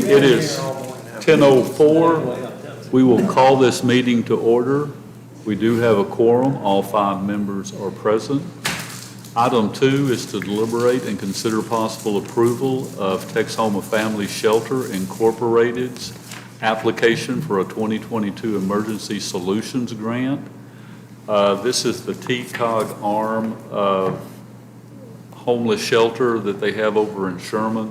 It is 10:04. We will call this meeting to order. We do have a quorum. All 5 members are present. Item 2 is to deliberate and consider possible approval of Texhoma Family Shelter Incorporated's application for a 2022 Emergency Solutions Grant. This is the TCOG arm of homeless shelter that they have over in Sherman.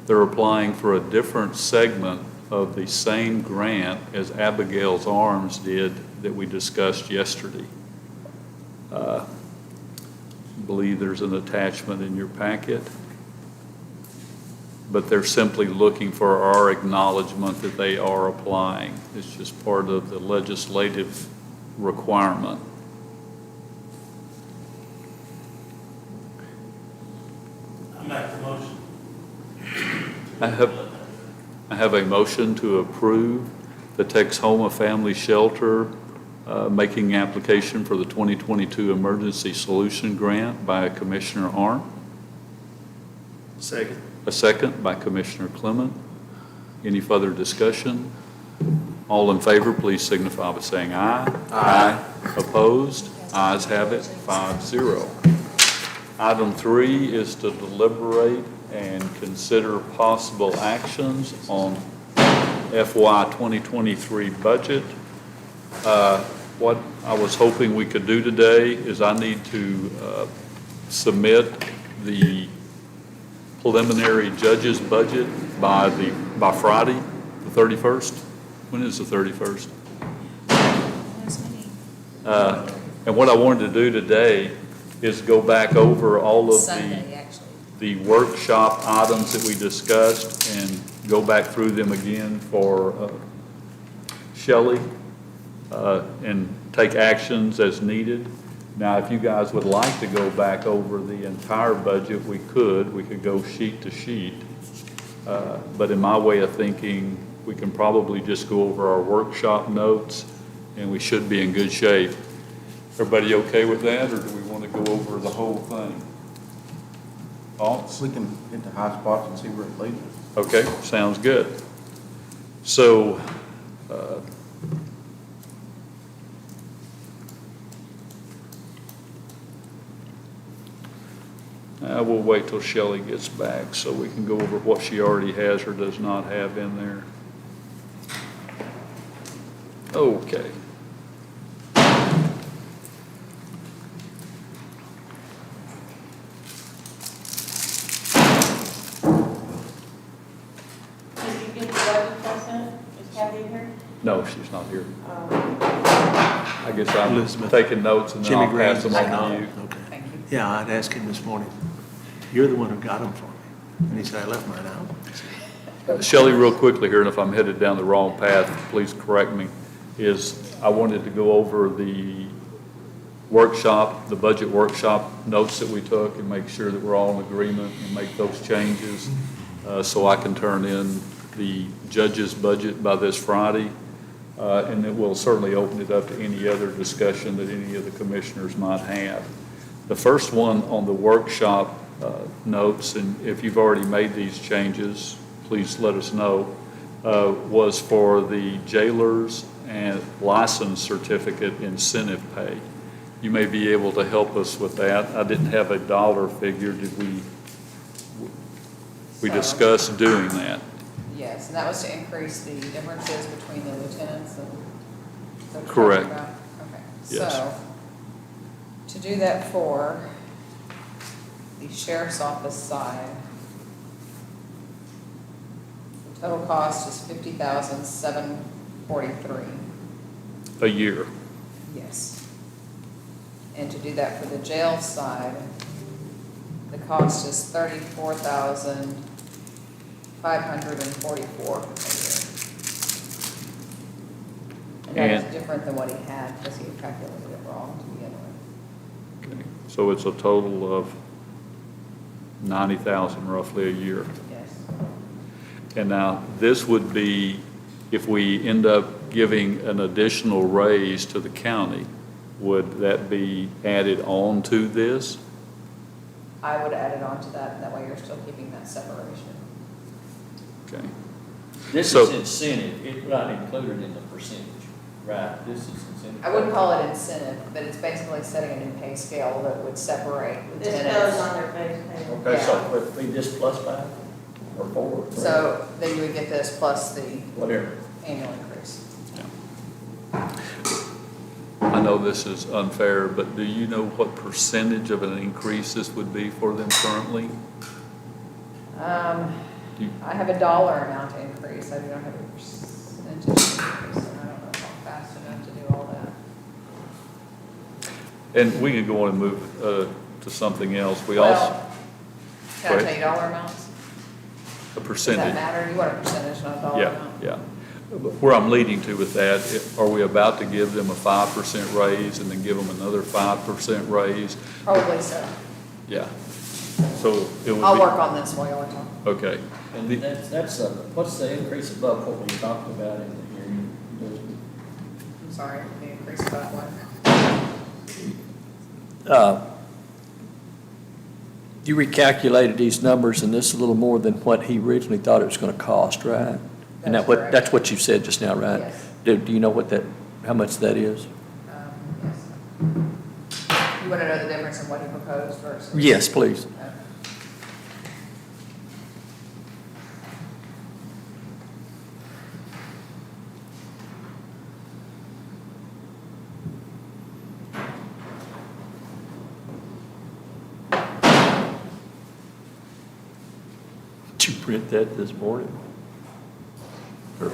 They're applying for a different segment of the same grant as Abigail's Arms did that we discussed yesterday. I believe there's an attachment in your packet, but they're simply looking for our acknowledgement that they are applying. It's just part of the legislative requirement. I make the motion. I have a motion to approve the Texhoma Family Shelter making application for the 2022 Emergency Solution Grant by Commissioner Arndt. Second. A second by Commissioner Clement. Any further discussion? All in favor, please signify by saying aye. Aye. Opposed? Ayes have it, 5-0. Item 3 is to deliberate and consider possible actions on FY 2023 budget. What I was hoping we could do today is I need to submit the preliminary judge's budget by Friday, the 31st. When is the 31st? And what I wanted to do today is go back over all of the workshop items that we discussed and go back through them again for Shelley and take actions as needed. Now, if you guys would like to go back over the entire budget, we could go sheet to sheet. But in my way of thinking, we can probably just go over our workshop notes and we should be in good shape. Everybody okay with that, or do we want to go over the whole thing? Thoughts? We can hit the high spots and see where it leads us. Okay, sounds good. So, we'll wait till Shelley gets back so we can go over what she already has or does not have in there. Okay. No, she's not here. I guess I'm Elizabeth. taking notes and then Jimmy I'll pass them Green's on to not. you. Okay. Thank you. Yeah, I'd asked him this morning, you're the one who got them for me. And he said, I left mine out. Shelley, real quickly here, and if I'm headed down the wrong path, please correct me, is I wanted to go over the workshop, the budget workshop notes that we took and make sure that we're all in agreement and make those changes so I can turn in the judge's budget by this Friday. And then we'll certainly open it up to any other discussion that any of the commissioners might have. The first one on the workshop notes, and if you've already made these changes, please let us know, was for the jailers and license certificate incentive pay. You may be able to help us with that. I didn't have a dollar figure. Did we discuss doing that? Yes, and that was to increase the differences between the lieutenants and. Correct. Okay, Yes. so to do that for the sheriff's office side, the total cost is $50,743. A year. Yes. And to do that for the jail side, the cost is $34,544 a year. And that is different than what he had because he calculated it wrong to begin with. Okay. So it's a total of $90,000 roughly a year. Yes. And now this would be if we end up giving an additional raise to the county, would that be added on to this? I would add it on to that, and that way you're still keeping that separation. Okay. This So- is incentive, it's not included in the percentage, right? This is incentive. I wouldn't call it incentive, but it's basically setting a new pay scale that would separate This goes lieutenants. on their base pay. Okay, so would it be this plus 5 or 4 or 3? So then you would get this plus the Whatever. annual increase. I know this is unfair, but do you know what percentage of an increase this would be for them currently? You- I have a dollar amount increase, I do not have a percentage increase, and I don't know if I'm fast enough to do all that. And we can go on and move to something else. We also, Well, can I Right. tell you dollar amounts? a Does percentage. that matter? You want a percentage, not a dollar Yeah, amount? yeah. Where I'm leading to with that, are we about to give them a 5% raise and then give them another 5% raise? Probably so. Yeah. So it would be. I'll work on this while y'all talk. Okay. And that's, what's the increase above what we talked about in the hearing? I'm sorry, the increase about what? You recalculated these numbers, and this is a little more than what he originally thought it was gonna cost, right? And That's that correct. that's what you said just now, right? Yes. Do you know how much that is? Yes. You want to know the difference in what he proposed versus? Yes, please. Okay. Did you print that this morning? Or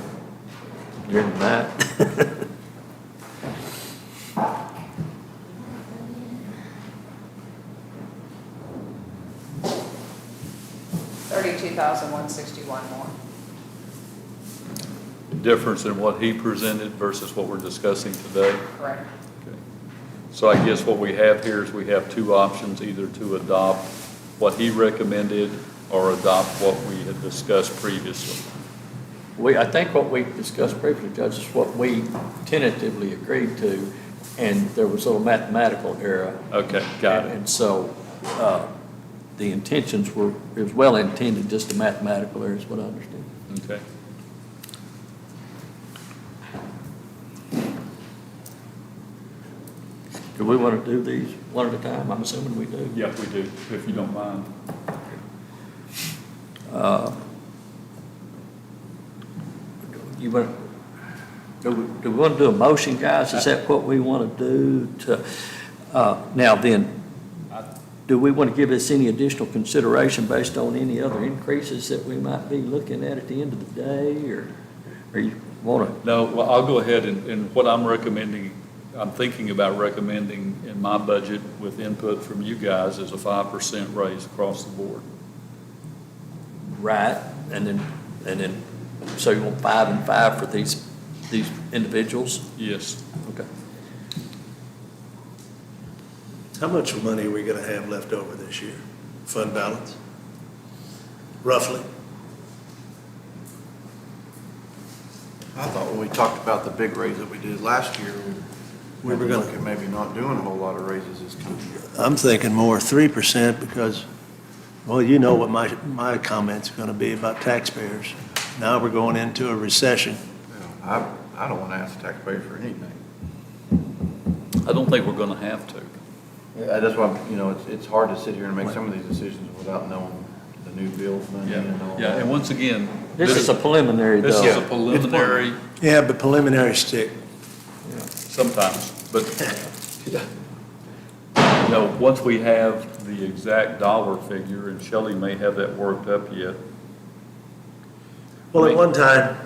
during the night? $32,161 more. Difference in what he presented versus what we're discussing today. Correct. Okay. So I guess what we have here is we have two options, either to adopt what he recommended or adopt what we had discussed previously. I think what we discussed previously, Judge, is what we tentatively agreed to, and there was a little mathematical error. Okay, got it. And so, the intentions were, it was well intended, just a mathematical error is what I understand. Okay. Do we want to do these one at a time? I'm assuming we do. Yeah, we do, if you don't mind. You want, do we want to do a motion, guys? Is that what we want to do to, now then, do we want to give this any additional consideration based on any other increases that we might be looking at the end of the day, or you want to? No, well, I'll go ahead and what I'm recommending, I'm thinking about recommending in my budget with input from you guys is a 5% raise across the board. Right, and then, so you want 5 and 5 for these individuals? Yes. Okay. How much money are we gonna have left over this year? Fund balance? Roughly? I thought when we talked about the big raise that we did last year, we were gonna- looking at maybe not doing a whole lot of raises this coming year. I'm thinking more 3% because, well, you know what my comment's gonna be about taxpayers. Now we're going into a recession. I don't want to ask the taxpayers for anything. I don't think we're going to have to. That's why, it's hard to sit here and make some of these decisions without knowing the new bills money and all Yeah, that. and once again. This is a preliminary, This though. is a preliminary, Yeah, but preliminary stick. sometimes, but, once we have the exact dollar figure, and Shelley may have that worked up yet. Well, at one time,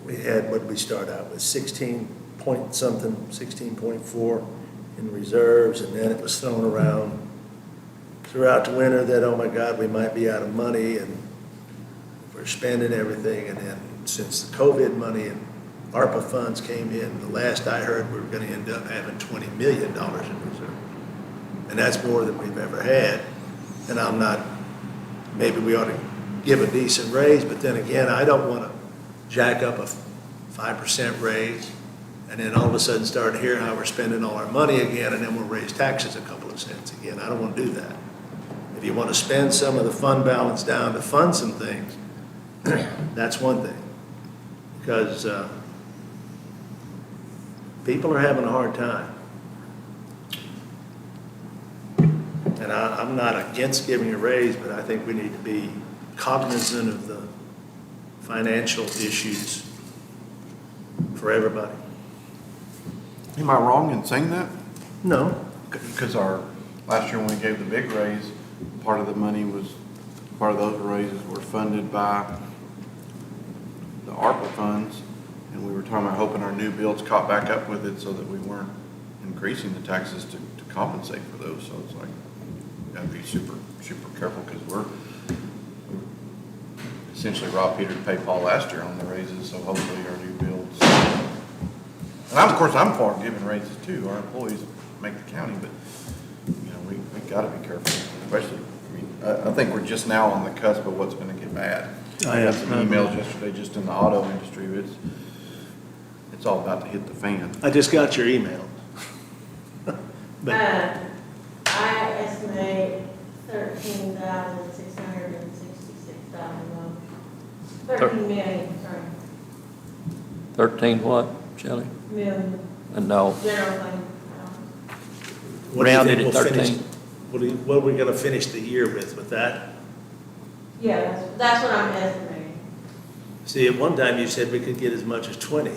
we had, what did we start out with, 16 point something, 16.4 in reserves, and then it was thrown around throughout the winter that, oh my God, we might be out of money, and we're spending everything, and then since the COVID money and ARPA funds came in, the last I heard, we were gonna end up having $20 million in reserve. And that's more than we've ever had, and I'm not, maybe we ought to give a decent raise, but then again, I don't want to jack up a 5% raise and then all of a sudden start hearing how we're spending all our money again, and then we'll raise taxes a couple of cents again. I don't want to do that. If you want to spend some of the fund balance down to fund some things, that's one thing. because people are having a hard time. And I'm not against giving a raise, but I think we need to be cognizant of the financial issues for everybody. Am I wrong in saying that? No, Because last year when we gave the big raise, part of the money was, part of those raises were funded by the ARPA funds, and we were talking about hoping our new builds caught back up with it so that we weren't increasing the taxes to compensate for those, so it's like, gotta be super, super careful, because we essentially robbed Peter to pay Paul last year on the raises, so hopefully our new builds. And of course, I'm for giving raises too, our employees make the county, but, you know, we gotta be careful, especially, I mean, I think we're just now on the cusp of what's gonna get bad. I had some emails yesterday just in the auto industry, it's all about to hit the fan. I just got your email. But I estimate $13,666. 13 million, sorry, 13 what, Shelley? million, No, general fund. what do you rounded think at we'll finish? 13. What are we gonna finish the year with that? Yeah, that's what I'm estimating. See, at one time you said we could get as much as 20,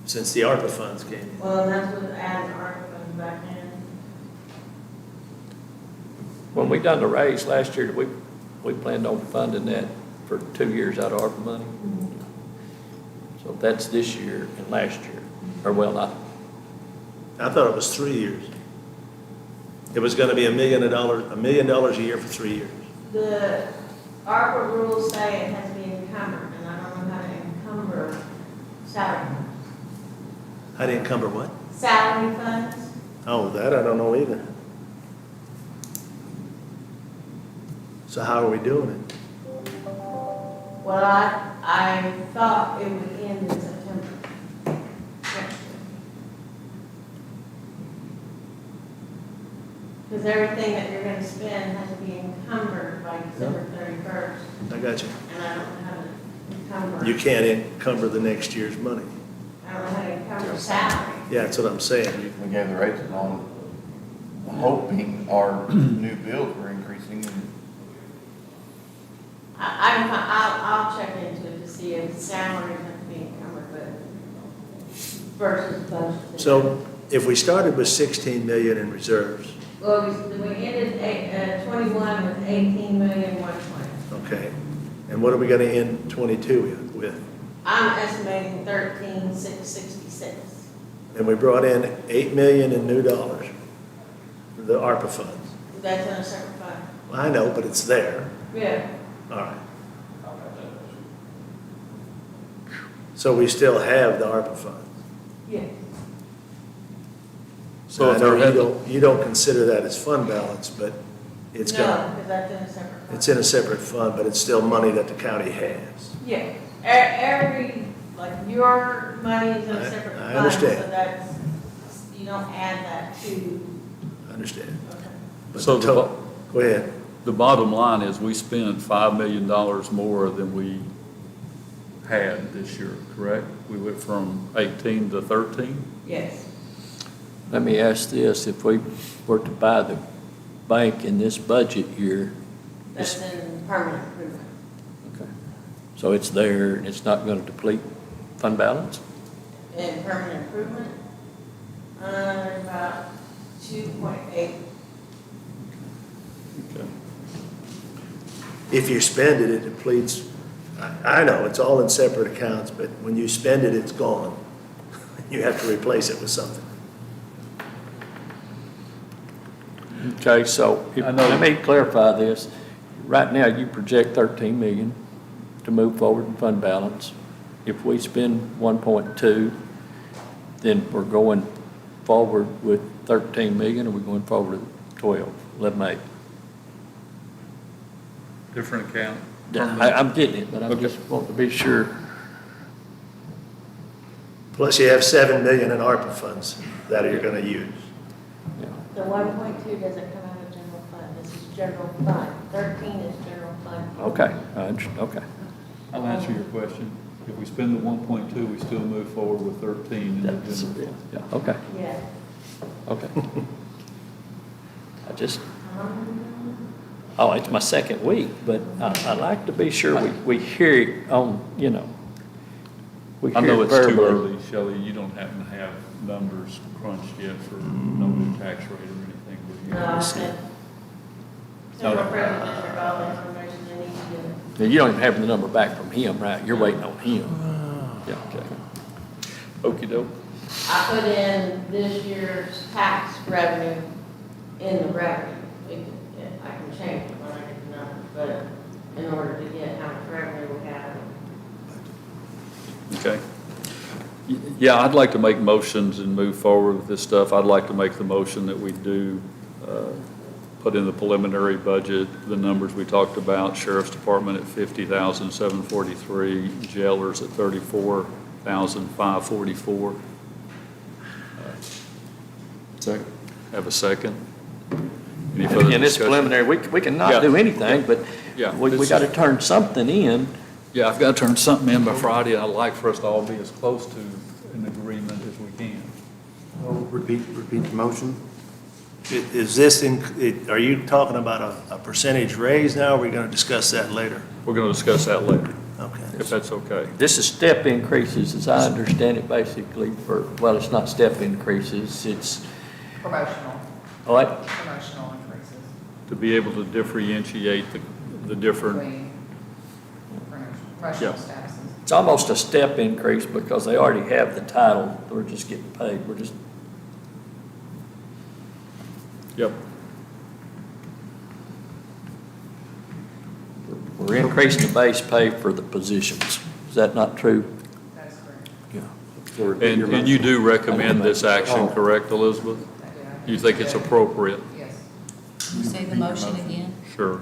since the ARPA funds came in. Well, that's what adding ARPA funds back in. When we done the raise last year, we planned on funding that for 2 years out of ARPA money. So that's this year and last year, or well, not, I thought it was 3 years. It was gonna be $1 million a year for 3 years. The ARPA rules say it has to be encumbered, and I don't know how to encumber salary funds. How do you encumber what? Salary funds? Oh, that I don't know either. So how are we doing it? Well, I thought it would end in September next year. Because everything that you're gonna spend has to be encumbered by December 31st, I got you. and I don't know how to encumber. You can't encumber the next year's money. I don't know how to encumber salary. Yeah, that's what I'm saying. We gave the raises on, hoping our new builds were increasing, and I'll check into it to see if salaries have to be encumbered, but versus budget. So if we started with 16 million in reserves, Well, we ended 21 with 18,120,000. okay, and what are we gonna end 22 with? I'm estimating 13,666. And we brought in 8 million in new dollars, the ARPA funds. That's in a separate fund. I know, but it's there. Yeah. All right. So we still have the ARPA funds. Yeah. So So I if know there you don't consider that as fund balance, but it's No, got, because that's in a separate fund. it's in a separate fund, but it's still money that the county has. Yeah. Every, like, your money is in a separate I fund. understand. So that's, you don't add that to, I understand. okay. But So the the to- Go ahead. The bottom line is we spent $5 million more than we had this year, correct? We went from 18 to 13? Yes. let me ask this, if we were to buy the bank in this budget year, That's in permanent improvement. okay, so it's there, and it's not gonna deplete fund balance? In permanent improvement, there's about 2.8. Okay. If you spend it, it depletes. I know, it's all in separate accounts, but when you spend it, it's gone. You have to replace it with something. Okay, so, I know- let me clarify this. Right now, you project 13 million to move forward in fund balance. If we spend 1.2, then we're going forward with 13 million, or we're going forward with 12, 11.8? Different account? I'm getting it, but I Okay. just want to be sure. Plus you have 7 million in ARPA funds that you're gonna use. Yeah. The 1.2 doesn't come out of general fund, this is general fund. 13 is general fund. Okay, okay. I'll answer your question. If we spend the 1.2, we still move forward with 13 in the That's, general fund. yeah, okay, Yeah. okay. Oh, it's my second week, but I like to be sure we hear it on, you know, we I hear know it it's too verbally. early, Shelley, you don't happen to have numbers crunched yet for no new tax rate or anything, do you? No, I said, Several presidents are all the information they need to get. Now, you don't even have the number back from him, right? You're waiting on him. Yeah, okay. Okey-doke. I put in this year's tax revenue in the revenue. I can change it when I get the numbers, but in order to get how much revenue we have. Okay. Yeah, I'd like to make motions and move forward with this stuff. I'd like to make the motion that we do put in the preliminary budget, the numbers we talked about, Sheriff's Department at 50,743, jailers at 34,544. Second. Have a second? Any further And it's discussion? preliminary, we can not Yeah. do anything, but Yeah. we got to turn something in. Yeah, I've got to turn something in by Friday, and I'd like for us to all be as close to an agreement as we can. Repeat the motion. Is this, are you talking about a percentage raise now, or are we going to discuss that later? We're going to discuss that later, Okay. if that's okay. This is step increases, as I understand it, basically for, well, it's not step increases, it's, Promotional, what? promotional increases To be able to differentiate the different, between promotional Yeah. statuses. It's almost a step increase because they already have the title, we're just getting paid, yep, we're increasing the base pay for the positions. Is that not true? That is correct. Yeah. and you do recommend this action, correct, Elizabeth? I do. You think it's appropriate? Yes. Can you say the motion again? Sure.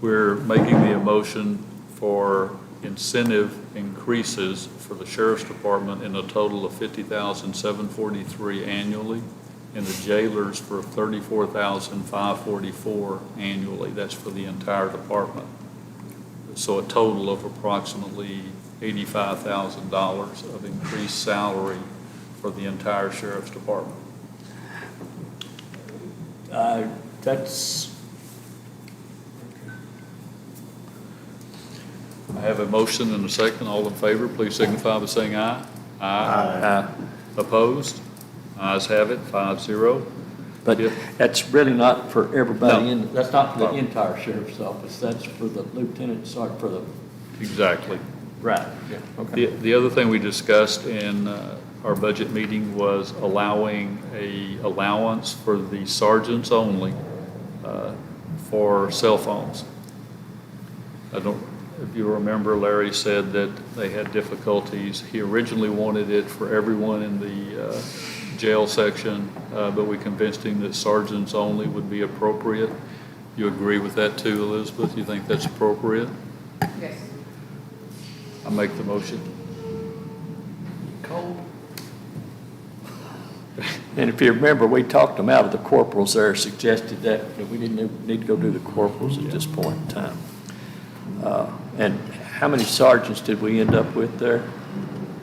We're making the motion for incentive increases for the Sheriff's Department in a total of 50,743 annually, and the jailers for 34,544 annually. That's for the entire department. So a total of approximately $85,000 of increased salary for the entire Sheriff's Department. That's, I have a motion and a second. All in favor, please signify by saying aye. Aye. Opposed? Ayes have it, 5-0. but Yeah. that's really not for everybody No. in, that's not for the No. entire sheriff's office, that's for the lieutenant, sorry, for the, Exactly. right, yeah, okay. The other thing we discussed in our budget meeting was allowing a allowance for the sergeants only for cell phones. I don't, if you remember, Larry said that they had difficulties. He originally wanted it for everyone in the jail section, but we convinced him that sergeants only would be appropriate. You agree with that too, Elizabeth? You think that's appropriate? Yes. I make the motion. Cold. And if you remember, we talked them out of the corporals there, suggested that we didn't need to go do the corporals at this point in time. And how many sergeants did we end up with there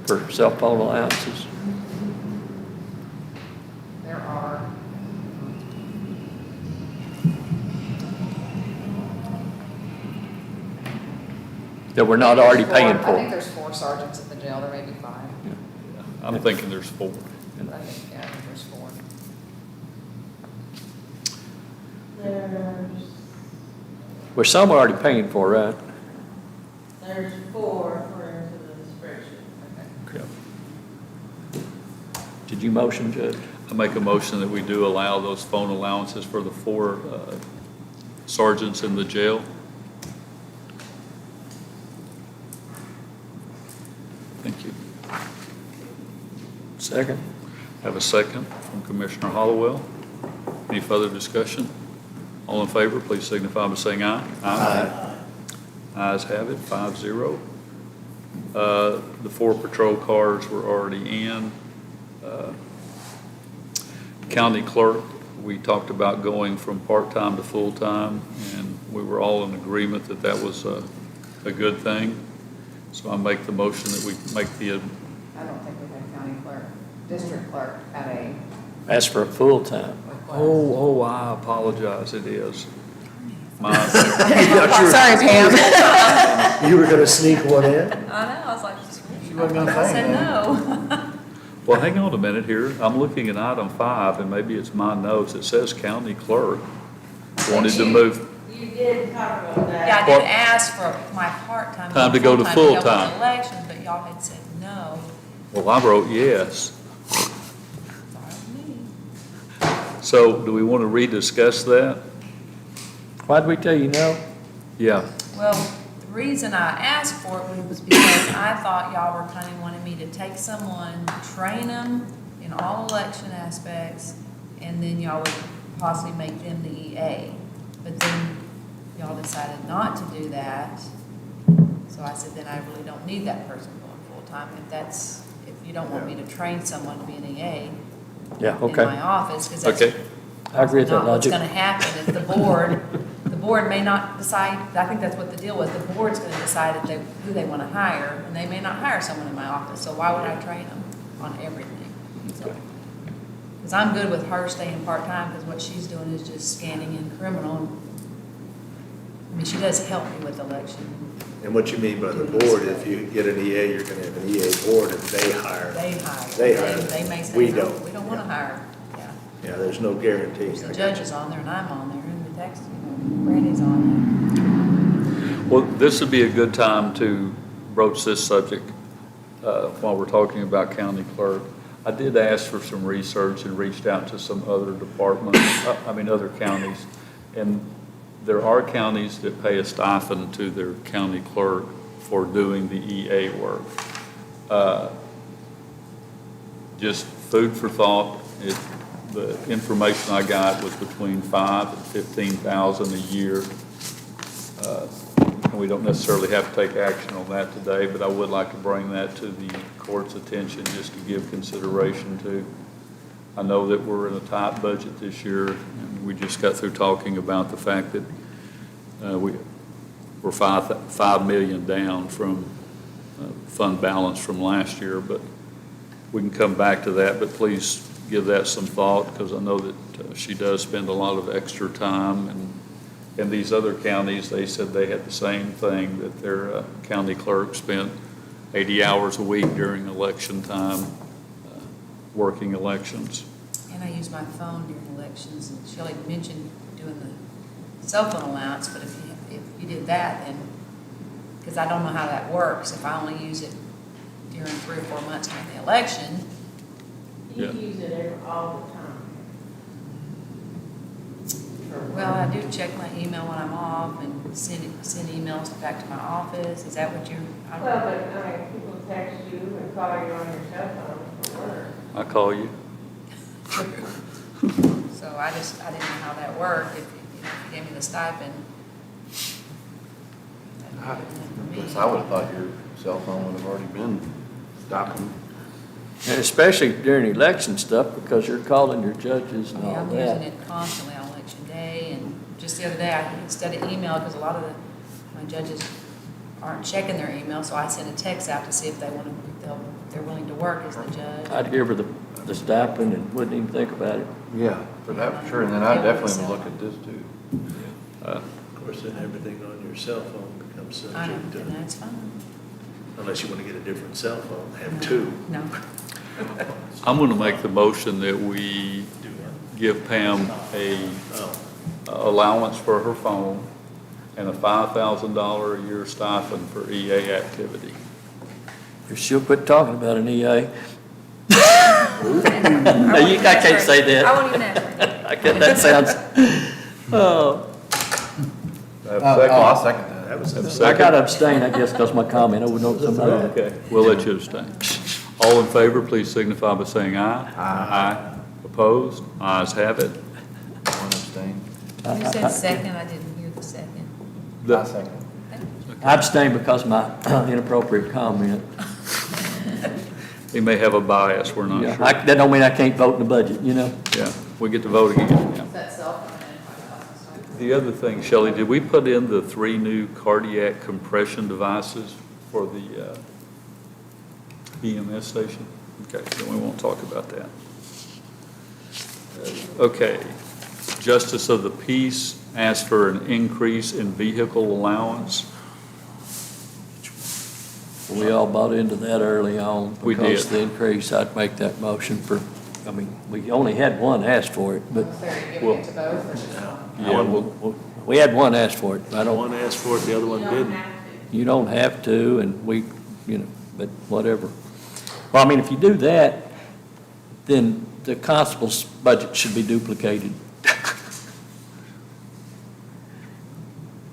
for cell phone allowances? There are, That we're not already four- paying I think for? there's 4 sergeants at the jail, there may be 5. I'm thinking there's 4. But I think, yeah, I think there's 4. Well, some are already paying for, right? There's 4 according to the spreadsheet. Yeah. Did you motion, Judge? I make a motion that we do allow those phone allowances for the 4 sergeants in the jail. Thank you. Second. Have a second from Commissioner Hollowell. Any further discussion? All in favor, please signify by saying aye. Aye. Ayes have it, 5-0. The 4 patrol cars were already in. County clerk, we talked about going from part-time to full-time, and we were all in agreement that that was a good thing. So I make the motion that we make the, I don't think we had county clerk, district clerk at a Ask for a full-time. request. I apologize, it is. My, Sorry, Pam. You were gonna sneak one in? I know, I was like, She wasn't gonna I say said anything. no. well, hang on a minute here. I'm looking at item 5, and maybe it's my notes. It says county clerk wanted to move. You did talk about that. Yeah, I did ask for my part-time. Time to go to full-time with full-time. the election, but y'all had said no. Well, I wrote yes. Sorry, me. So do we want to rediscuss that? Why'd we tell you no? Yeah. Well, the reason I asked for it was because I thought y'all were kind of wanting me to take someone, train them in all election aspects, and then y'all would possibly make them the EA. But then y'all decided not to do that. So I said, then I really don't need that person going full-time. If you don't want me to train someone to be an EA Yeah, in okay. my office, because that's Okay. I agree with that not what's logic. gonna happen if the board may not decide, I think that's what the deal was, the board's gonna decide who they wanna hire, and they may not hire someone in my office, so why would I train them on everything? Because I'm good with her staying part-time, because what she's doing is just scanning in criminal. I mean, she does help me with election, And what you mean by the board, if you get an EA, you're gonna have an EA board and they hire. they hire. They hire. They may say, We no, don't. we don't wanna hire, yeah. Yeah, there's no guarantee. There's the judge is on there, and I'm on there, and the text, Brandy's on Well, this would be a good time to broach this subject while we're talking about county clerk. I did ask for some research and reached out to some other departments, other counties. And there are counties that pay a stipend to their county clerk for doing the EA work. Just food for thought. The information I got was between $5,000 and $15,000 a year. And we don't necessarily have to take action on that today, but I would like to bring that to the court's attention just to give consideration to. I know that we're in a tight budget this year, and we just got through talking about the fact that we're $5 million down from fund balance from last year, but we can come back to that, but please give that some thought, because I know that she does spend a lot of extra time, and these other counties, they said they had the same thing, that their county clerk spent 80 hours a week during election time, working elections. it. And I use my phone during elections, and Shelley mentioned doing the cell phone allowance, but if you did that, then, because I don't know how that works, if I only use it during 3 or 4 months during the election, You Yeah. use it all the time. well, I do check my email when I'm off and send emails back to my office. Is that what you're? Well, but, I mean, people text you and call you on your cell phone for work. I call you. So I didn't know how that worked, if you gave me the stipend. I guess I would've thought your cell phone would've already been stopping. And especially during election stuff, because you're calling your judges and all I'm using that. it constantly on election day, and just the other day, instead of email, because a lot of my judges aren't checking their email, so I sent a text out to see if if they're willing to work as the judge. I'd give her the stipend and wouldn't even think about it. Yeah, for that, for sure, and then I definitely would look at this too. Of course, then everything on your cell phone becomes I know, subject and to, that's fine. unless you want to get a different cell phone, have two. No. I'm going to make the motion that we give Pam a allowance for her phone and a $5,000 a year stipend for EA activity. If she'll quit talking about an EA. I can't say that. I won't even answer. I can't, that sounds, oh. I'll second that. That was, Have a I second? got to abstain, I guess, because my comment, I would know somebody. Okay, we'll let you abstain. All in favor, please signify by saying aye. Aye. Opposed? Ayes have it. One abstain. You said second, I didn't hear the second. I second. I abstain because of my inappropriate comment. He may have a bias, we're not Yeah, sure. that don't mean I can't vote in the budget, you know? Yeah, we get to vote again, yeah. Is that cell phone and $5,000? The other thing, Shelley, did we put in the 3 new cardiac compression devices for the EMS station? Okay, then we won't talk about that. Okay, Justice of the Peace asked for an increase in vehicle allowance. We all bought into that early on. We Because did. the increase, I'd make that motion for, I mean, we only had one ask for it, but Was there, giving it to both or just one? Yeah, we had one ask for it. I don't, One asked for it, the other one You don't didn't. have to. you don't have to, and we, but whatever. Well, I mean, if you do that, then the constable's budget should be duplicated.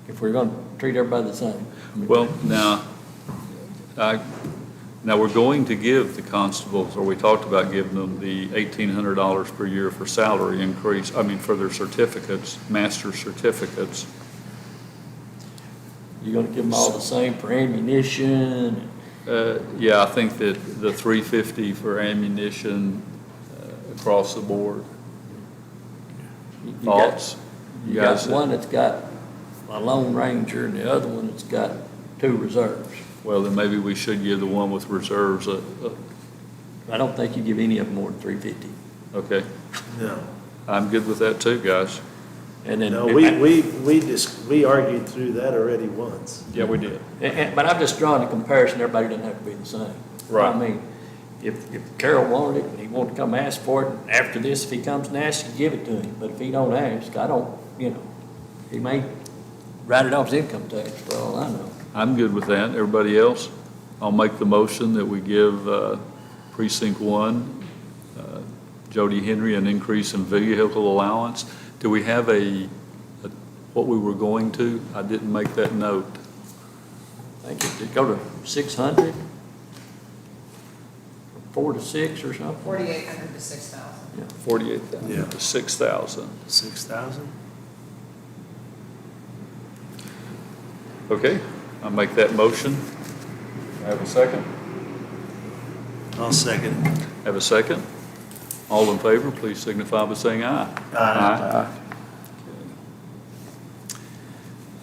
If we're gonna treat everybody the same. Well, now we're going to give the constables, or we talked about giving them the $1,800 per year for salary increase, for their certificates, master's certificates. You're gonna give them all the same for ammunition. Yeah, I think that the $350 for ammunition across the board. You got- Thoughts? You got guys? one that's got a Lone Ranger and the other one that's got 2 reserves. Well, then maybe we should give the one with reserves I don't think you give any of them more than 350. okay. No. I'm good with that too, guys. And then. No, we argued through that already once. Yeah, we did. But I'm just drawing a comparison, everybody doesn't have to be the same. Right. I mean, if Carol wanted it, and he wanted to come ask for it, and after this, if he comes and asks, you give it to him. But if he don't ask, I don't, he may write it off his income tax for all I know. I'm good with that. Everybody else? I'll make the motion that we give Precinct 1, Jody Henry, an increase in vehicle allowance. Do we have what we were going to? I didn't make that note. I think it did go to 600, 4 to 6 or something. 4,800 to 6,000. Yeah. 48,000 Yeah. to 6,000. 6,000? Okay, I'll make that motion. I have a second? I'll second it. Have a second? All in favor, please signify by saying aye. Aye.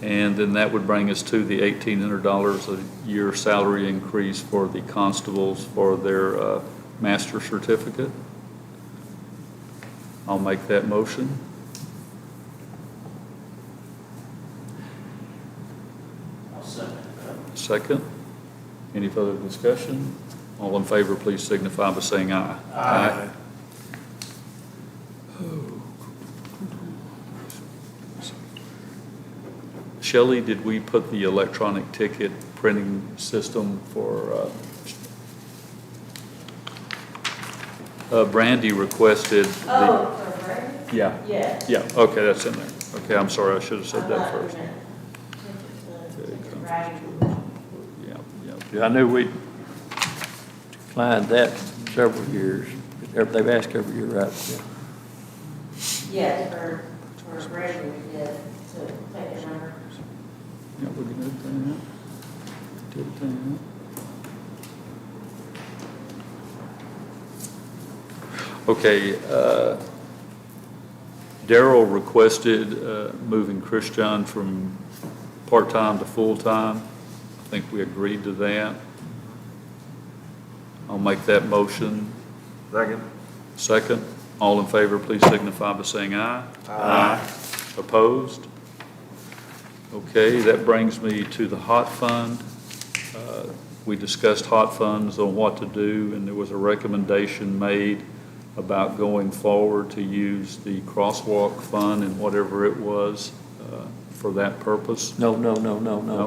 And then that would bring us to the $1,800 a year salary increase for the constables for their master certificate. I'll make that motion. I'll second that. Second. Any further discussion? All in favor, please signify by saying aye. Aye. Shelley, did we put the electronic ticket printing system for, Brandy requested the, Oh, for Brady? yeah, Yes. yeah, okay, that's in there. Okay, I'm sorry, I should have said that first. Yeah. I knew we declined that several years. They've asked every year, right? Yeah. Yes, for Brady, we did, to take a number. Yeah, we can do that. Did that. Okay, Daryl requested moving Christian from part-time to full-time. I think we agreed to that. I'll make that motion. Second. Second. All in favor, please signify by saying aye. Aye. Opposed? Okay, that brings me to the hot fund. We discussed hot funds on what to do, and there was a recommendation made about going forward to use the crosswalk fund and whatever it was for that purpose. No, No?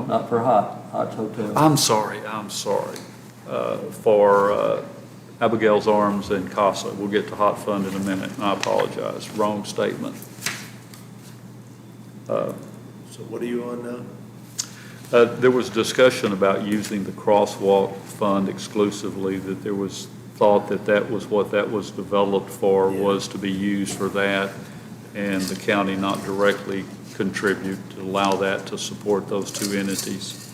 not for Hot's Hotel. I'm sorry. For Abigail's Arms and CASA. We'll get to hot fund in a minute, and I apologize. Wrong statement. So what are you on now? There was discussion about using the crosswalk fund exclusively, that there was thought that that was what that was developed for, Yeah. was to be used for that, and the county not directly contribute, to allow that to support those two entities.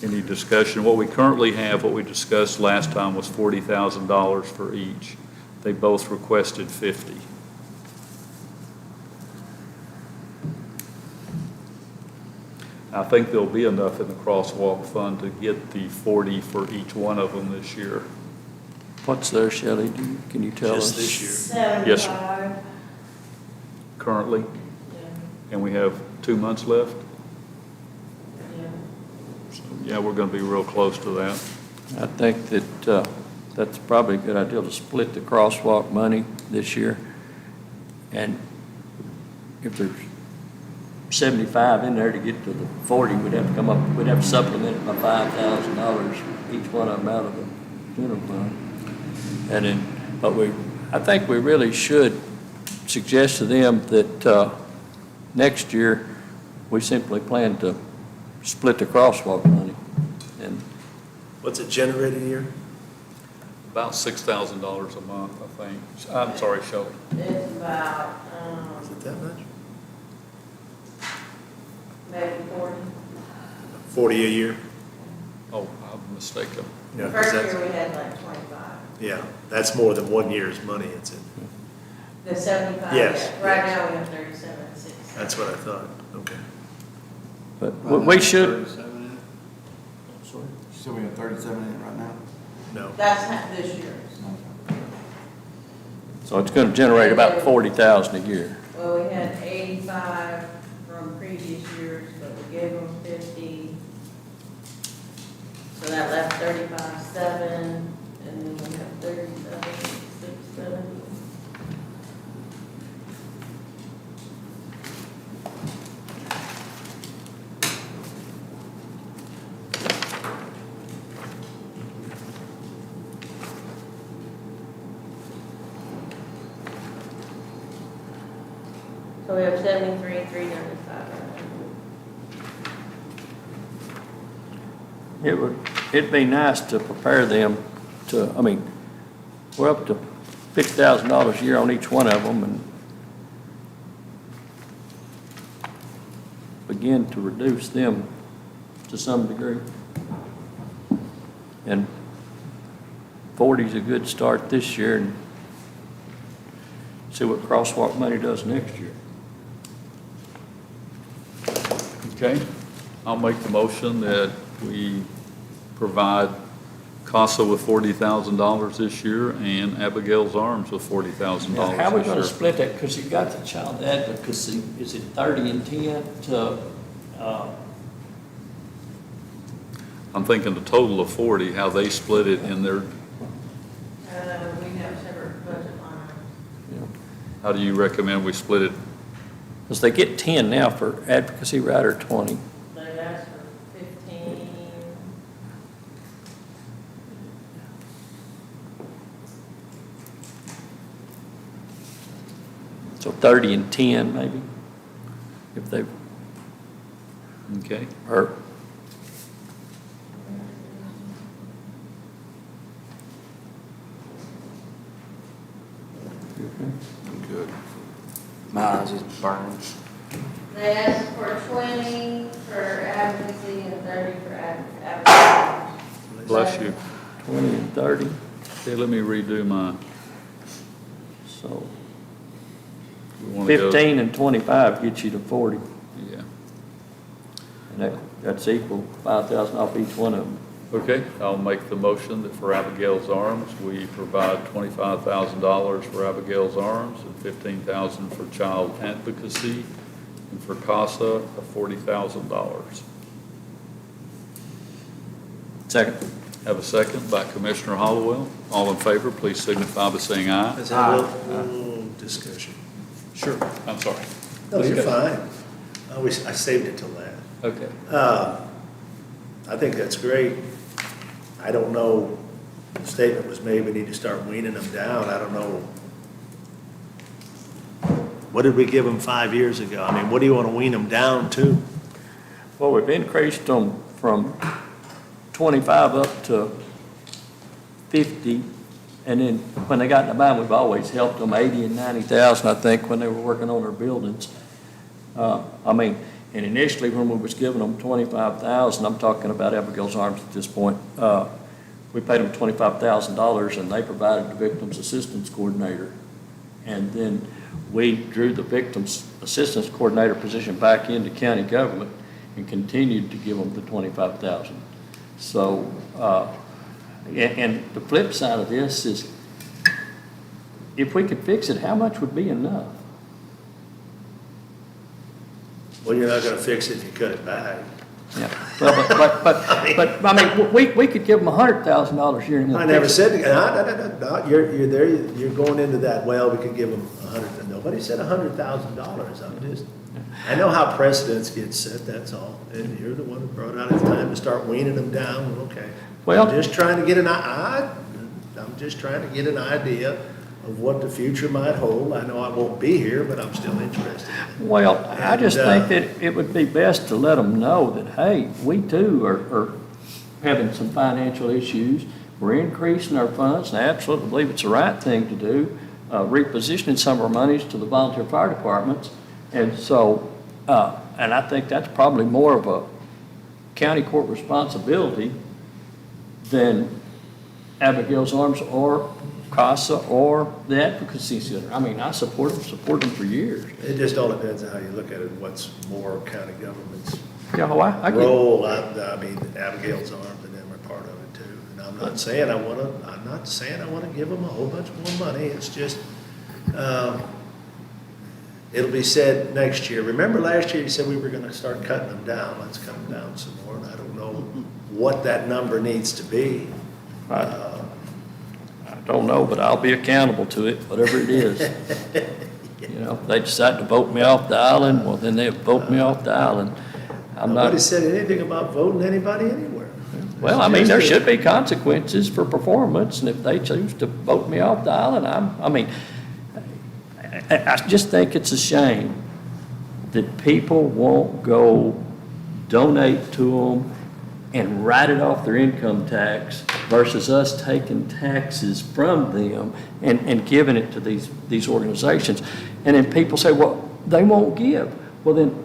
Any discussion? What we currently have, what we discussed last time, was $40,000 for each. They both requested 50. I think there'll be enough in the crosswalk fund to get the 40 for each one of them this year. What's there, Shelley? Can you tell us? Just this year. 75. Yes, sir. Currently, Yeah, and we have 2 months left. yeah. So, yeah, we're going to be real close to that. I think that that's probably a good idea to split the crosswalk money this year. And if there's 75 in there to get to the 40, we'd have to supplement it by $5,000, each one of them out of the general fund. And then, I think we really should suggest to them that next year, we simply plan to split the crosswalk money. And What's it generated a year? About $6,000 a month, I think. I'm sorry, Shelley. It's about, Is it that much? maybe 40. 40 a year? Oh, I'm mistaken. Yeah, 'cause First that's- year we had like 25. Yeah, that's more than 1 year's money, it's in. The 75, Yes, yeah. Right yes. now we have 37.6. That's what I thought, okay. But we should, Still we have 37 in it right now? No. That's not this year. so it's going to generate about 40,000 a year. Well, we had 85 from previous years, but we gave them 50. So that left 35.7, and then we have 37.670. So we have 73,395 right now. It'd be nice to prepare them to, we're up to $50,000 a year on each one of them and begin to reduce them to some degree. And 40 is a good start this year and see what crosswalk money does next year. Okay, I'll make the motion that we provide CASA with $40,000 this year and Abigail's Arms with $40,000 Now, how are we this going year. to split that? Because you got the child advocacy, is it 30 and 10 to, I'm thinking the total of 40, how they split it in their, We have separate budget line items. how do you recommend we split it? because they get 10 now for advocacy, right, or 20? They asked for 15. So 30 and 10 maybe, if they, Okay, or, Good. My eyes is burns. They asked for 20 for advocacy and 30 for advocacy. bless you. 20 and 30, Okay, let me redo mine. so We wanna go- 15 and 25 gets you to 40. Yeah. And that's equal, 5,000 off each one of them. Okay, I'll make the motion that for Abigail's Arms, we provide $25,000 for Abigail's Arms and $15,000 for child advocacy, and for CASA of $40,000. Second. Have a second by Commissioner Hollowell. All in favor, please signify by saying aye. Let's have a little discussion. Sure. I'm sorry. No, you're fine. I saved it till last. Okay. I think that's great. I don't know, the statement was made, we need to start weaning them down. I don't know. What did we give them 5 years ago? I mean, what do you want to wean them down to? Well, we've increased them from 25 up to 50, and then when they got in the bind, we've always helped them 80 and 90,000, I think, when they were working on their buildings. And initially, when we was giving them 25,000, I'm talking about Abigail's Arms at this point, we paid them $25,000, and they provided the victim's assistance coordinator. And then we drew the victim's assistance coordinator position back into county government, and continued to give them the 25,000. So, and the flip side of this is, if we could fix it, how much would be enough? Well, you're not gonna fix it if you cut it back. Yeah, well, but, I mean, we could give them $100,000 a year and I they'll never fix it. said, no, you're there, you're going into that, well, we could give them nobody said $100,000. I'm just, I know how precedents get set, that's all. And you're the one who brought out it's time to start weaning them down, okay. Well- I'm just trying to get I'm just trying to get an idea of what the future might hold. I know I won't be here, but I'm still interested. Well, I just And, think that it would be best to let them know that, hey, we too are having some financial issues. We're increasing our funds, and I absolutely believe it's the right thing to do, repositioning some of our monies to the volunteer fire departments. And so, and I think that's probably more of a county court responsibility than Abigail's Arms or CASA or the Advocacy Center. I mean, I support them for years. It just all depends on how you look at it, what's more county government's Yeah, well, I get it. role. I mean, Abigail's Arms and them are part of it too. And I'm not saying I wanna give them a whole bunch more money. It's just, it'll be said next year. Remember last year you said we were gonna start cutting them down. Let's cut them down some more. And I don't know what that number needs to be. I don't know, but I'll be accountable to it, whatever it is. You know, if they decide to vote me off the island, well, then they'll vote me off the island. I'm Nobody not, said anything about voting anybody anywhere. well, I mean, there should be consequences for performance, and if they choose to vote me off the island, I just think it's a shame that people won't go donate to them and write it off their income tax versus us taking taxes from them and giving it to these organizations. And then people say, well, they won't give. Well, then,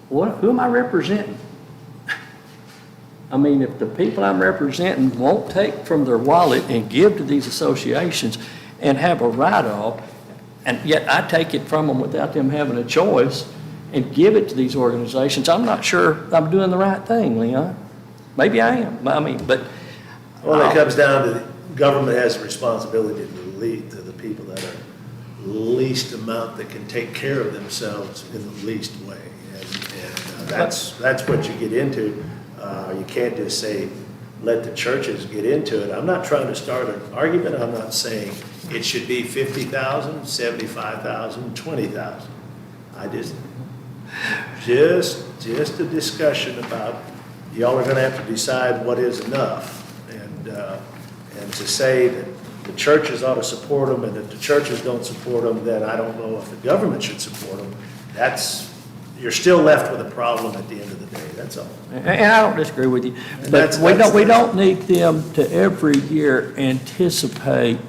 who am I representing? I mean, if the people I'm representing won't take from their wallet and give to these associations and have a write-off, and yet I take it from them without them having a choice and give it to these organizations, I'm not sure I'm doing the right thing, Leon. Maybe I am. I mean, but. Well, it comes down to the government has a responsibility to lead to the people that are least amount that can take care of themselves in the least way. And that's what you get into. You can't just say, let the churches get into it. I'm not trying to start an argument. I'm not saying it should be 50,000, 75,000, 20,000. I just a discussion about, y'all are gonna have to decide what is enough. And to say that the churches ought to support them, and if the churches don't support them, then I don't know if the government should support them. You're still left with a problem at the end of the day, that's all. And I don't disagree with you, And but we don't need them to every year anticipate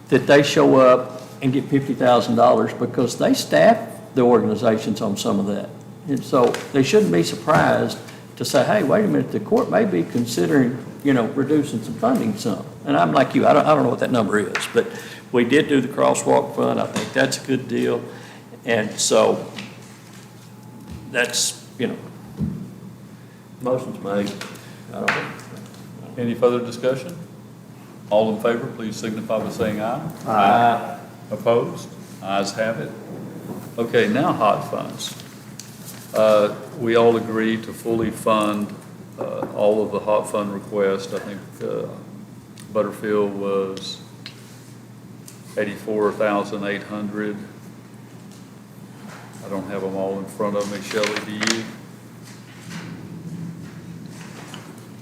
that they show up and get $50,000 because they staff the organizations on some of that. And so they shouldn't be surprised to say, hey, wait a minute, the court may be considering, reducing some funding some. And I'm like you, I don't know what that number is, but we did do the crosswalk fund. I think that's a good deal. And so that's, motion's made. I don't know. Any further discussion? All in favor, please signify by saying aye. Aye. Opposed? Ayes have it. Okay, now hot funds. We all agreed to fully fund all of the hot fund requests. I think Butterfield was 84,800. I don't have them all in front of me. Shelley, do you?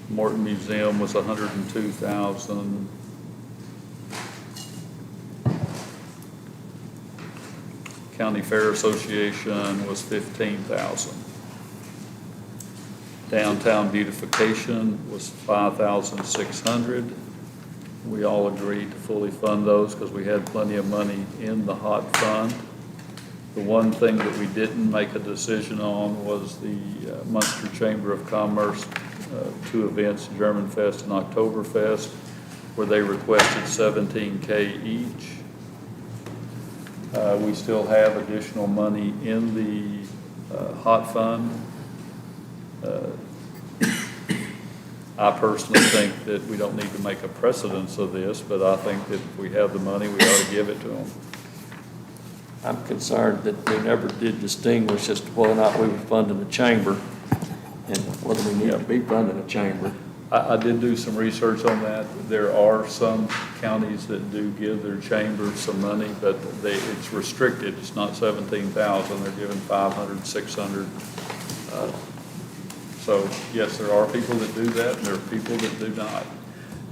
Morton Museum was 102,000. County Fair Association was 15,000. Downtown beautification was 5,600. We all agreed to fully fund those because we had plenty of money in the hot fund. The one thing that we didn't make a decision on was the Munster Chamber of Commerce, two events, German Fest and Oktoberfest, where they requested $17K each. We still have additional money in the hot fund. I personally think that we don't need to make a precedence of this, but I think that if we have the money, we ought to give it to them. I'm concerned that they never did distinguish as to whether or not we were funding a chamber and whether we need to be funding a chamber. I did do some research on that. There are some counties that do give their chambers some money, but it's restricted. It's not 17,000. They're giving 500, 600. So yes, there are people that do that, and there are people that do not.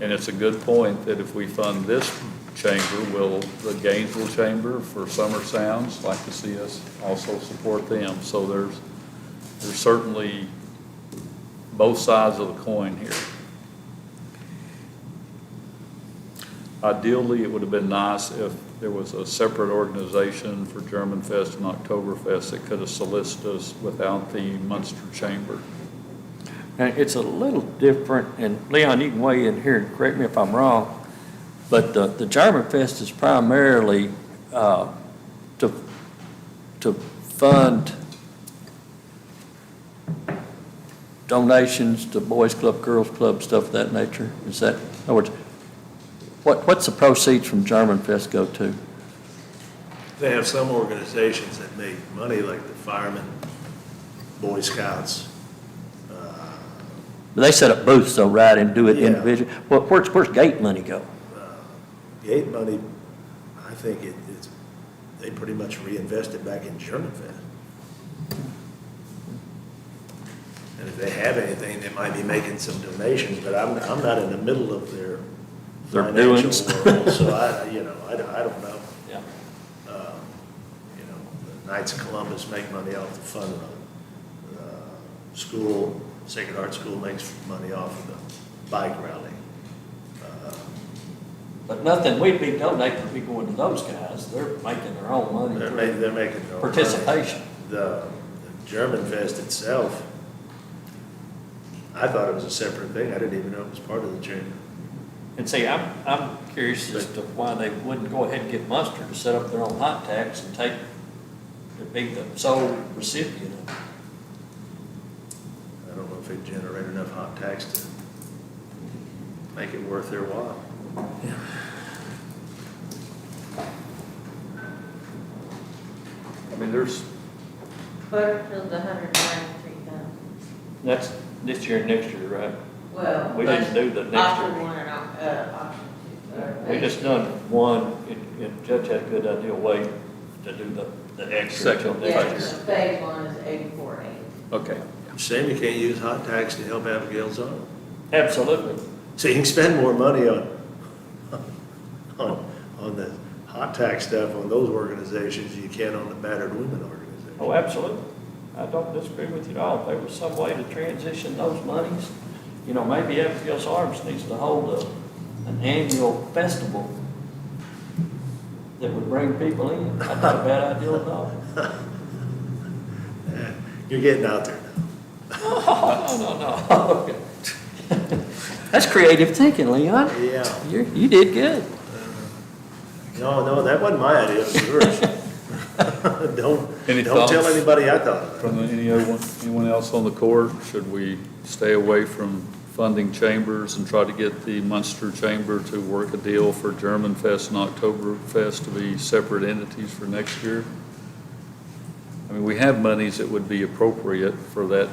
And it's a good point that if we fund this chamber, will the Gainesville Chamber for Summer Sounds like to see us also support them? So there's certainly both sides of the coin here. Ideally, it would have been nice if there was a separate organization for German Fest and Oktoberfest that could have solicited us without the Munster Chamber. And it's a little different, and Leon, you can weigh in here and correct me if I'm wrong, but the German Fest is primarily to fund donations to Boys Club, Girls Club, stuff of that nature. Is that, in other words, what's the proceeds from German Fest go to? They have some organizations that make money, like the firemen, Boy Scouts. But they set up booths though, right, and do it Yeah. individually. Well, where's gate money go? Gate money, I think they pretty much reinvest it back in German Fest. And if they have anything, they might be making some donations, but I'm not in the middle of their doings. financial world, so I don't know. Yeah. The Knights of Columbus make money off the fund of school, Sacred Heart School makes money off of the bike rally. But nothing we'd be donating would be going to those guys. They're making their own money. They're through making their own participation. money. The German Fest itself, I thought it was a separate thing. I didn't even know it was part of the chamber. And see, I'm curious as to why they wouldn't go ahead and get Munster to set up their own hot tax and to be the sole recipient of it. I don't know if they generate enough hot tax to make it worth their while. I mean, there's, Butterfield's 193,000. That's this year and next year, right? Well. We didn't do the next Option year. one and option two. We just done one, and Judge had a good idea, wait to do the extra until Second. next Yes, year. phase one is 84,800. okay. Shame you can't use hot tax to help Abigail's on. Absolutely. So you can spend more money on the hot tax stuff on those organizations you can on the battered women organization. Oh, absolutely. I don't disagree with you at all. If there was some way to transition those monies, maybe Abigail's Arms needs to hold an annual festival that would bring people in. That's not a bad idea at all. You're getting out there now. Oh, no. That's creative thinking, Leon. Yeah. You did good. No, that wasn't my idea, it was yours. Any Don't tell thoughts? anybody I thought of it. From anyone else on the court, should we stay away from funding chambers and try to get the Munster Chamber to work a deal for German Fest and Oktoberfest to be separate entities for next year? I mean, we have monies that would be appropriate for that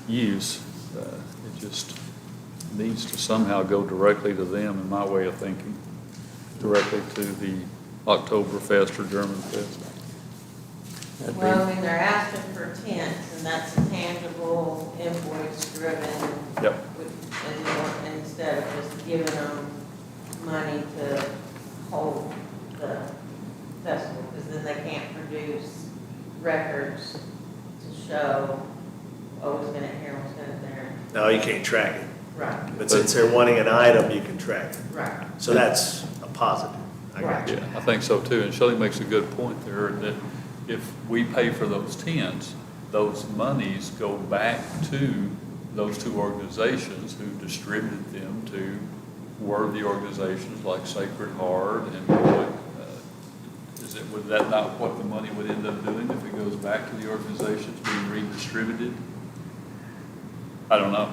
use. It just needs to somehow go directly to them, in my way of thinking, directly to the Oktoberfest or German Fest. That'd be- Well, I mean, they're asking for tents, and that's a tangible invoice driven. Yep. And instead of just giving them money to hold the festival, because then they can't produce records to show, oh, who's gonna here, who's gonna there. No, you can't track it. Right, But since they're wanting an item, you can track it. right. So that's a positive. I got you. Yeah, I think so too. And Shelley makes a good point there, that if we pay for those tents, those monies go back to those two organizations who distributed them to worthy organizations like Sacred Heart and would that not what the money would end up doing if it goes back to the organizations being redistributed? I don't know.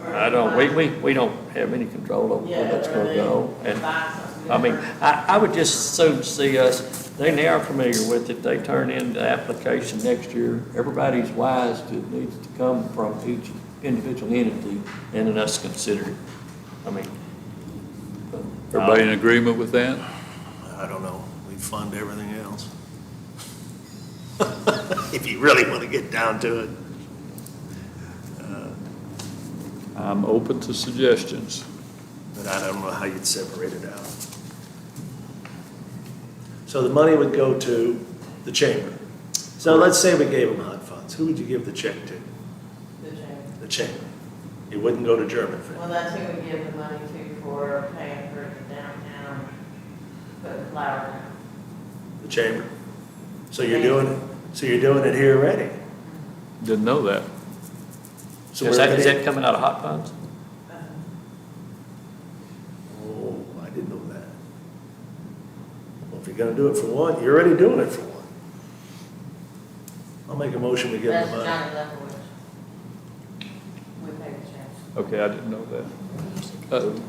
I don't, we don't have any control over where that's gonna go. And, Buy something I mean, different. I would just soon see us, they now are familiar with it, they turn in the application next year. Everybody's wise to, it needs to come from each individual entity and then us consider it. I mean. but, Everybody in agreement with that? I don't know, we fund everything else. If you really want to get down to it. I'm open to suggestions. But I don't know how you'd separate it out. So the money would go to the chamber. So let's say we gave them hot funds. Who would you give the check to? The change. The chamber. It wouldn't go to German Well, Film. that's who we give the money to for paying for the downtown, putting flowers down. The chamber. So you're doing it here already. Didn't know that. So Is we're that gonna- coming out of hot funds? Oh, I didn't know that. Well, if you're gonna do it for one, you're already doing it for one. I'll make a motion, we give them That's the money. Johnny Leftwich. We pay the change. Okay, I didn't know that.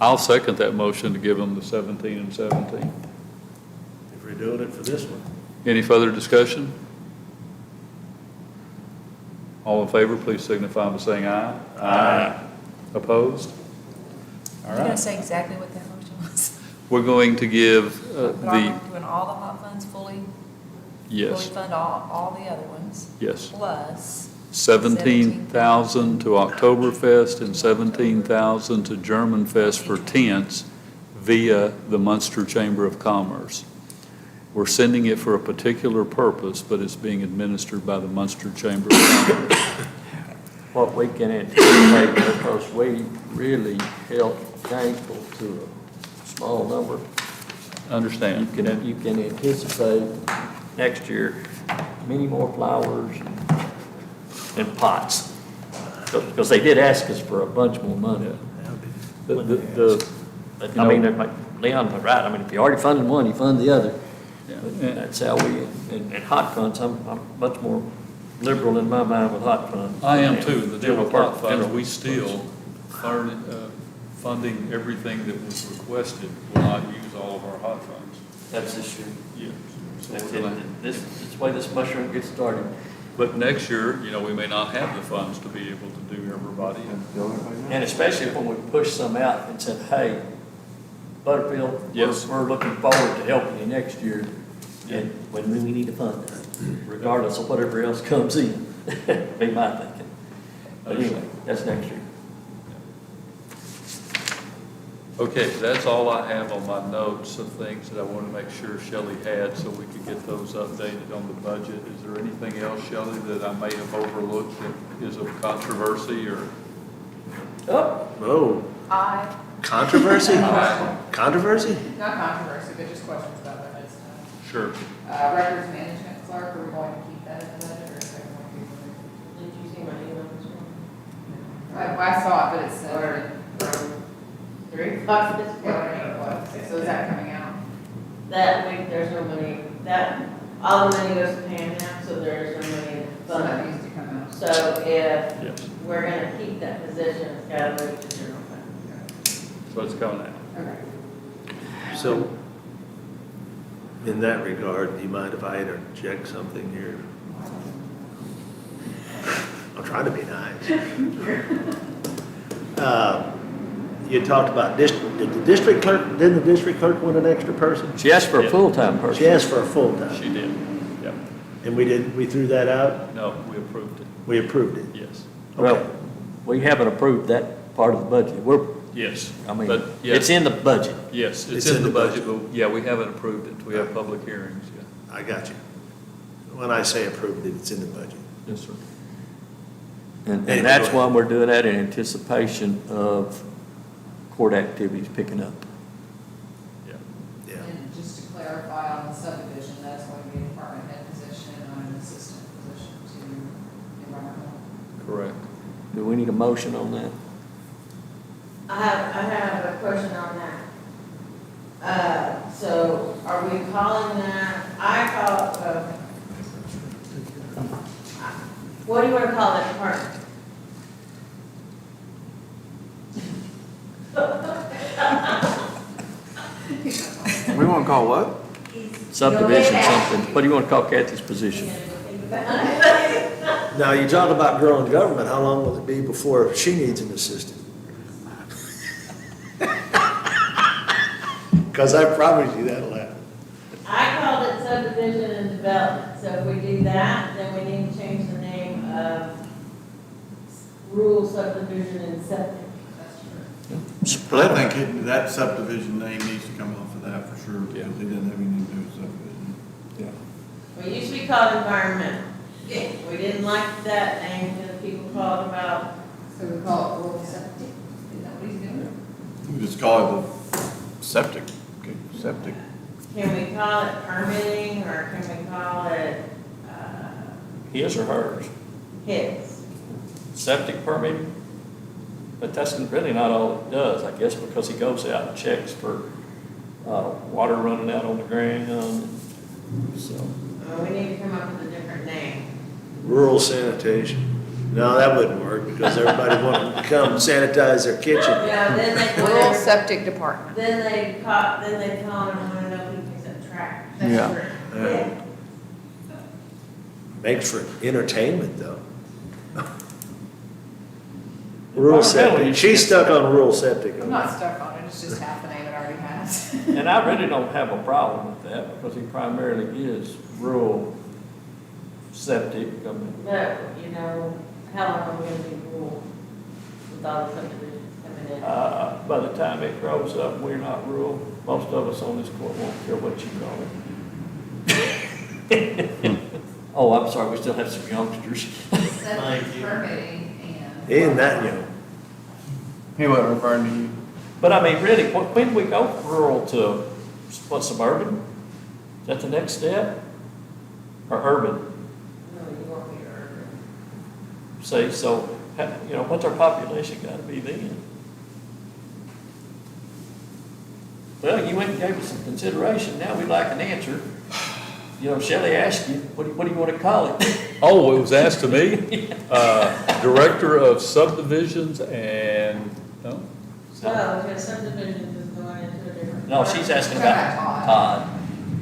I'll second that motion to give them the 17 and 17. If we're doing it for this one. Any further discussion? All in favor, please signify by saying aye. Aye. Opposed? All You're gonna right. say exactly what that motion was? We're going to give But I'm doing all the hot funds fully yes, fund all the other ones, yes. plus 17,000 to Oktoberfest and 17,000 to Germanfest for tents via the Munster Chamber of Commerce. We're sending it for a particular purpose, but it's being administered by the Munster Chamber of Commerce. What we can anticipate, because we really help Gainesville to a small number. Understand? You can anticipate next year many more flowers and pots. Because they did ask us for a bunch more money. The- But, I mean, like Leon was right, I mean, if you already funded one, you fund the other. yeah. But that's how we, and hot funds, I'm much more liberal in my mind with hot funds. I am too. The deal with hot funds, General we still are funding everything that was requested. Will not use all of our hot funds. That's this year. Yeah. So That's we're gonna- it. This is the way this mushroom gets started. But next year, we may not have the funds to be able to do everybody. And especially when we push some out and said, hey, Butterfield, Yes. we're looking forward to helping you next year. And when we need to fund it, regardless of whatever else comes in, be my thinking. But anyway, that's next year. Okay, that's all I have on my notes of things that I want to make sure Shelley had so we could get those updated on the budget. Is there anything else, Shelley, that I may have overlooked that is of controversy or? Oh, Oh, I, controversy? Controversy? not controversy, but just questions about budget stuff. Sure. Records management clerk, are we going to keep that in the budget, or is that going to be removed? Did you see my email this morning? I saw it, but it's, $3 this yeah, so is that coming out? That week, there's no money, all the money goes to Pam now, so there's no money in the So that fund. needs to come out. So if Yes. we're gonna keep that position, it's gotta move to general fund. So it's coming out. Okay. So, in that regard, do you mind if I interject something here? I'm trying to be nice. You talked about, did the district clerk, didn't the district clerk want an extra person? she asked for a Yeah. full-time person. She asked for a full-time, She did. Yep. and we threw that out? No, we approved it. We approved it? Yes. Okay. Well, we haven't approved that part of the budget. Yes. I mean, But it's yes, in the budget. yes, it's in the budget, but yeah, we haven't approved it. We have public hearings, yeah. I got you. When I say approved it, it's in the budget. Yes, sir. And Anyway, that's go why ahead. we're doing that in anticipation of court activities picking up. Yeah. Yeah. And just to clarify on the subdivision, that's going to be a department head position and an assistant position to environmental. Correct. Do we need a motion on that? I have a question on that. So are we calling that, what do you want to call that department? We wanna call what? Subdivision something. What do you want to call Kathy's position? Now, you talk about growing government, how long will it be before she needs an assistant? Because I promise you that'll happen. I called it subdivision and development, so if we do that, then we need to change the name of rural subdivision and septic. That's true. But I think that subdivision name needs to come off of that for sure, because it doesn't have anything to do with subdivision. Yeah. We used to be called environmental. We didn't like that name because people called about, So we call it rural septic, is that what he's doing? We just call it the septic, okay, septic. can we call it permitting or can we call it, His or hers? his? Septic permitting? But that's really not all it does, I guess, because he goes out and checks for water running out on the ground. So, We need to come up with a different name. Rural sanitation. No, that wouldn't work because everybody want to come sanitize their kitchen. Yeah, then they, Rural whatever, septic department. then they call and want to know who picks up trash. Yeah. Yeah. Makes for entertainment though. Rural septic. She's stuck on rural septic. I'm not stuck on it, it's just half the name it already has. and I really don't have a problem with that because he primarily is rural septic. I mean, But, you know, how long are we gonna be rural with all the subdivisions coming in? by the time it grows up, we're not rural. Most of us on this court won't care what you call it. Oh, I'm sorry, we still have some youngsters. Septic permitting and. Isn't that young? He wasn't referring to you. But I mean, really, when do we go from rural to, what, suburban? Is that the next step? Or urban? No, you want me to urban. Say, so, you know, what's our population got to be then? Well, you went and gave us some consideration, now we'd like an answer. You know, Shelley asked you, what do you want to call it? Oh, it was asked to me? Director of Subdivisions and, no? Well, because subdivisions is going into a different. No, she's asking What about about Todd.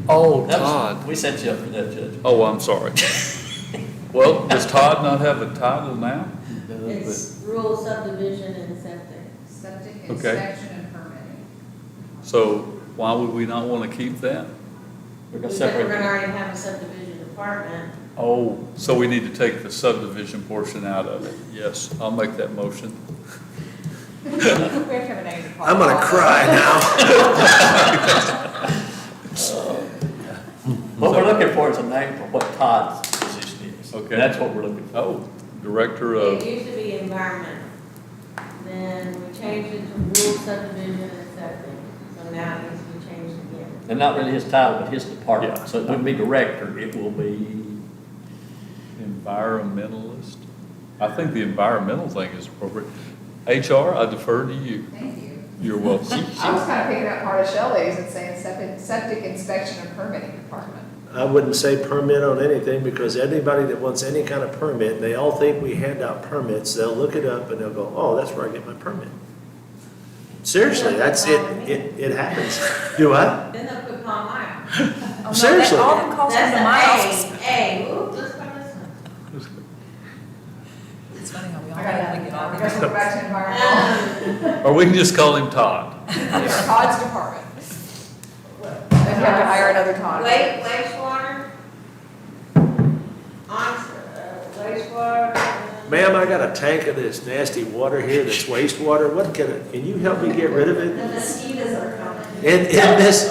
Oh, That was- We set you up for that, Judge. Oh, I'm sorry. Well, does Todd not have a title now? It's rural subdivision and septic. Septic Okay. inspection and permitting. So why would we not want to keep that? We're We gonna said we're separate. gonna already have a subdivision department. Oh, so we need to take the subdivision portion out of it. Yes, I'll make that motion. We have to have a name to call it. I'm gonna cry now. What we're looking for is a name for what Todd's position is. Okay. That's what we're looking for. Oh, Director It of, used to be environmental. Then we changed it to rural subdivision and septic. So now it needs to be changed again. And not really his title, but his department. Yeah. So it wouldn't be director, it will be, environmentalist. I think the environmental thing is appropriate. HR, I defer to you. Thank you. You're welcome. I was kind of picking up part of Shelley's and saying septic inspection and permitting department. I wouldn't say permit on anything because anybody that wants any kind of permit, they all think we hand out permits, they'll look it up and they'll go, oh, that's where I get my permit. Seriously, that's it, it happens. Do I? Then they'll put Palm Mile. Oh, no, Seriously. All them calls come That's to my office. an A. Ooh, let's try this one. It's funny how we all I got have to get all to these. go back to environmental. Or we can just call him Todd. It's Todd's department. Then you have to hire another Todd. Wastewater. Wastewater. Ma'am, I got a tank of this nasty water here that's wastewater. What can you help me get rid of The it? mosquitoes are coming. Isn't this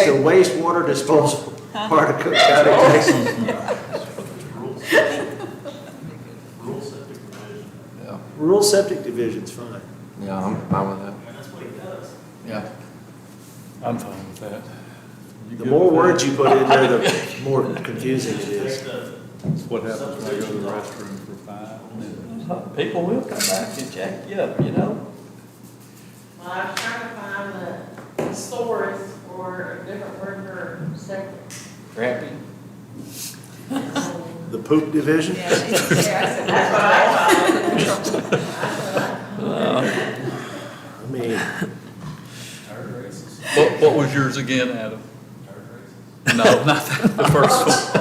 the wastewater disposal part of Cooke County, Texas? Yeah. Rural septic division's fine. Yeah, I'm fine with that. That's what he does. Yeah. I'm fine with that. You The good more with that? words you put in there, the more confusing it is. That's what happens when I go to the restroom for 5 minutes. people will come back and jack you up, you know? Well, I was trying to find the source or a different word for septic. Crappy. The poop division? Yeah, I said That's what I thought. I mean, Well, What was yours again, Adam? No, not that, the first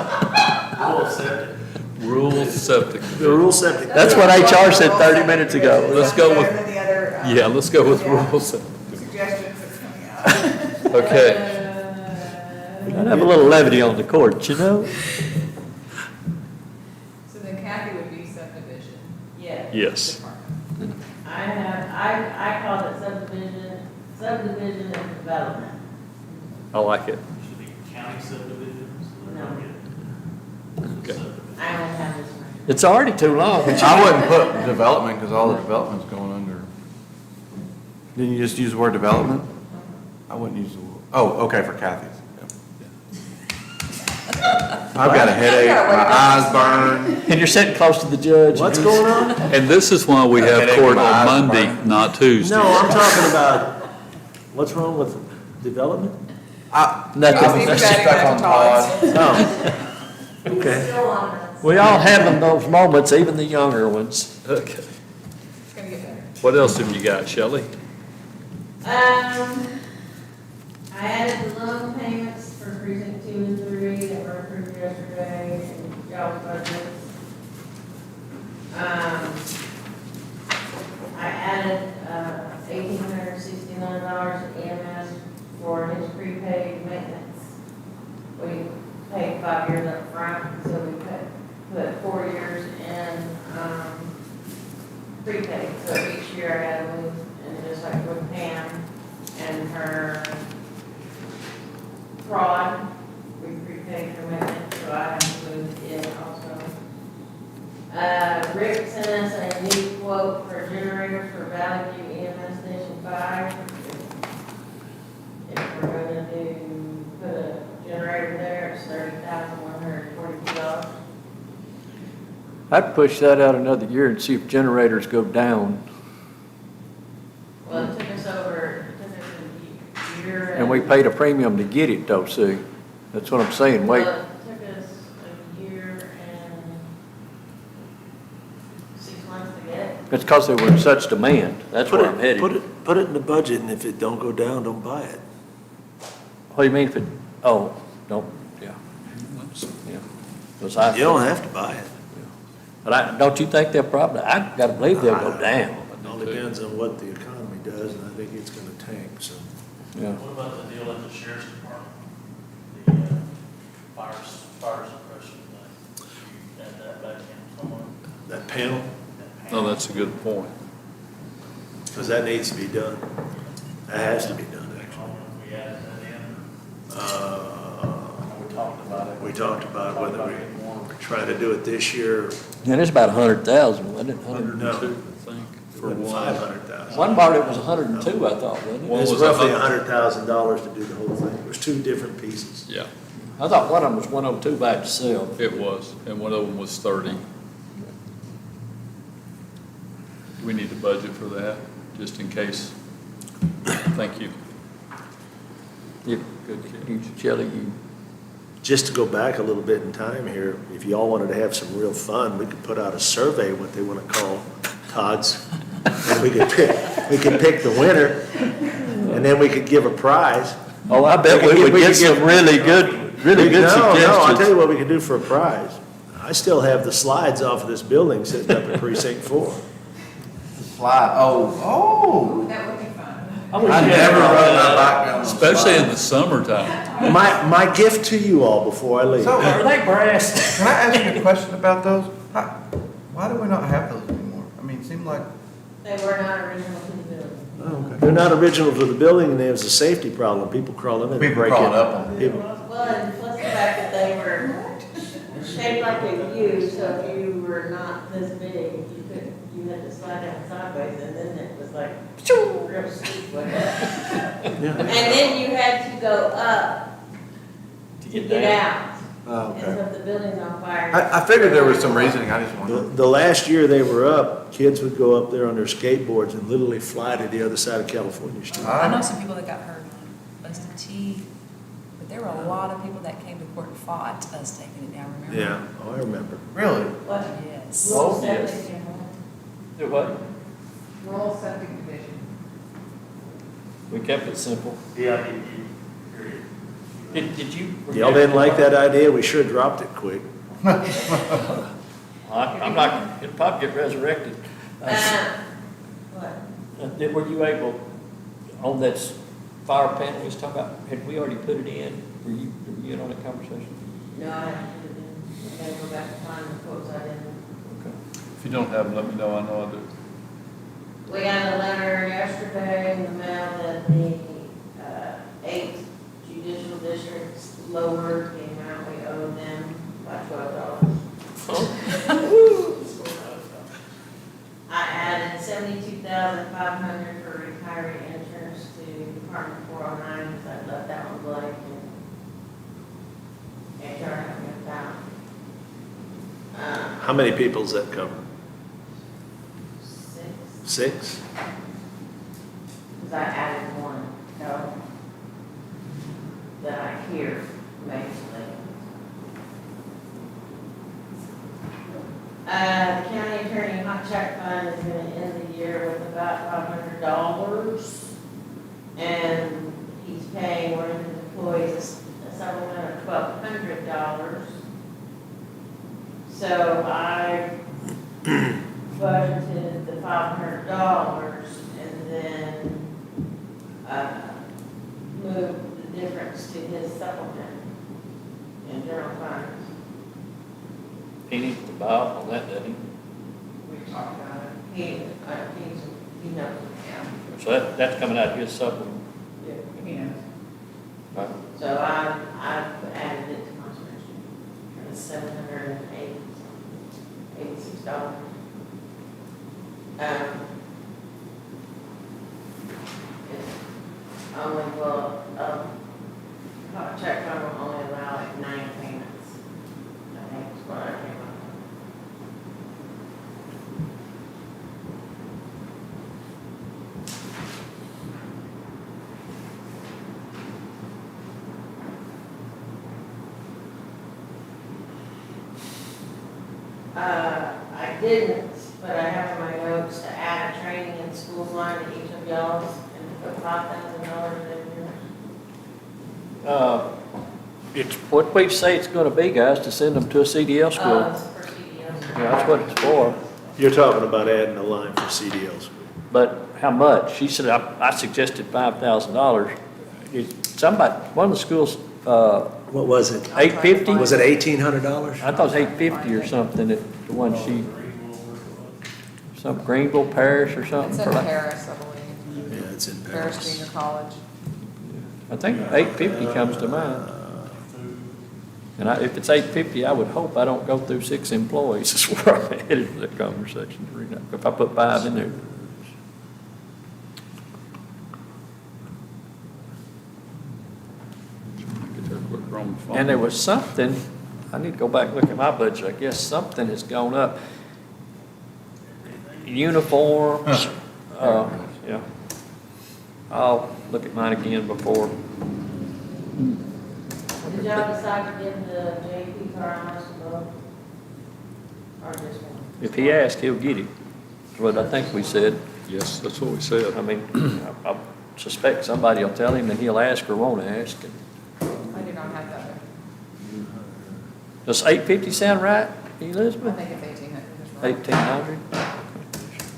one. Rural septic. The rural septic. That's what HR said 30 minutes ago. Let's go with, The other, yeah, let's go with rural septic. suggestions that's coming out. Okay, I'd have a little levity on the court, you know? So then Kathy would be subdivision Yeah. yes. department. I called it subdivision and development. I like it. Should be county subdivisions. No. Okay. I only have this one. It's already too long. I wouldn't put development, because all the development's going under. Didn't you just use the word development? I wouldn't use the word, oh, okay, for Kathy's. I've got a headache, my eyes burn. And you're sitting close to the judge. What's going on? And this is why we have Headache court in my on eyes, Monday, Brian. not Tuesday. No, I'm talking about, what's wrong with development? Nothing. He's stuck on Todd's. Oh. Okay. Still on this. We all have those moments, even the younger ones. Okay. It's gonna get better. What else have you got, Shelley? I added the loan payments for precinct 2 and 3 that were approved yesterday and y'all's budgets. I added, $1,869 EMS for his prepaid maintenance. We paid 5 years up front, so we put 4 years in, prepaid. So each year I had to move, and just like with Pam and her fraud, we prepaid her maintenance, so I have to move it also. Rick sent us a new quote for generators for Valley View EMS Station 5. If we're gonna put a generator there, it's $30,142. I'd push that out another year and see if generators go down. Well, it took us a year. And we paid a premium to get it though, Sue. That's what I'm saying, wait. Well, it took us a year and 6 months to get. It's because they were in such demand. That's Put where I'm it, headed. put it in the budget, and if it don't go down, don't buy it. What do you mean if it, oh, don't, yeah. Yeah. 'Cause I- You don't have to buy it. But don't you think they'll probably, I gotta believe they'll go down. It all depends on what the economy does, and I think it's gonna tank, so. Yeah. What about the deal at the sheriff's department? The fire suppression thing? You add that back in somewhere? That panel, No, that's a good point. because that needs to be done. That has to be done, I actually. don't know if we added that in. We talked about it. We talked about whether we try to do it this year, And it's about 100,000, wasn't it? 100. 102, I think, for one. 500,000. One part it was 102, I thought, wasn't it? One It's was roughly $100,000. $100,000 to do the whole thing. It was two different pieces. Yeah, I thought one of them was 102 by itself. it was, and one of them was 30. We need to budget for that, just in case. Thank you. You, Shelley, you, Just to go back a little bit in time here, if y'all wanted to have some real fun, we could put out a survey, what they want to call Todd's. And we could pick the winner, and then we could give a prize. oh, I bet we would get some really good suggestions. No, I'll tell you what we could do for a prize. I still have the slides off of this building sitting up at precinct 4. Slide, Ooh, that would be fun. I never rode my bike down the Especially in slide. the summertime. My gift to you all before I leave. So, Are they brass? can I ask you a question about those? Why do we not have those anymore? I mean, it seemed like, They were not original to the building. They're not original to the building, and there's a safety problem. People crawling in and People breaking. crawling up on People- Well, and plus the fact that they were shaped like a U, so if you were not this big, you had to slide down sideways, and then it was like, real steep like that. Yeah. And then you had to go up to get out. Oh, And okay. so if the building's on fire. I figured there was some reasoning, I just The, wondered. the last year they were up, kids would go up there on their skateboards and literally fly to the other side of California Street. I know some people that got hurt on busted teeth, but there were a lot of people that came to court and fought us taking it down, remember? Yeah, oh, I remember. Really? What? Yes. Rural Oh, yes. septic and Do what? Rural septic division. We kept it simple. Yeah, you Did you? Y'all didn't like that idea? We sure dropped it quick. I'm not, it'll probably get resurrected. What? Were you able, on that fire panel we was talking about, had we already put it in? Were you in on that conversation? No, I have to do it. I gotta go back and find the quotes I didn't. Okay. If you don't have them, let me know, I know I do. We got a letter yesterday in the mail that the 8 judicial districts lowered the amount we owe them by $12. I added $72,500 for retiree insurance to Department 409, because I left that one blank and HR haven't got How many people does that cover? 6, 6? because I added one, so that I hear basically. The county attorney hot check fund is gonna end the year with about $500, and he's paying one of his employees a supplement of $1,200. So I budgeted the $500 and then moved the difference to his supplement in general fund. He needs to buy up on that, doesn't he? We talked about it. He knows, yeah. So that's coming out of his supplement. Yeah. Right. So I added it to conservation. It was $786. It's only, well, hot check fund will only allow like 9 payments. I think is what I came up with. I didn't, but I have in my notes to add a training and school line to each of y'all's and to put $5,000 in there. It's what we say it's gonna be, guys, to send them to a CDL school. It's for CDLs. Yeah, that's what it's for. You're talking about adding a line for CDLs. But how much? She said, I suggested $5,000. Somebody, one of the schools, What was it? 850? Was it $1,800? I thought it was 850 or something, the one she, some Greenville Parish or something. It's in for like- Paris, I believe, Yeah, it's in Paris Paris. Junior College. I think 850 comes to mind. And if it's 850, I would hope I don't go through 6 employees, is where I'm headed with that conversation. If I put 5 in there. Get there quick, wrong phone. And there was something, I need to go back and look at my budget, I guess something has gone up. Uniforms, yeah. I'll look at mine again before. Did y'all decide to give the JP car hours to both? Or just one? If he asks, he'll get it, is what I think we said. Yes, that's what we said. I mean, I suspect somebody will tell him and he'll ask or won't ask. I do not have that. Does 850 sound right, I Elizabeth? think it's 1,800. 1,800?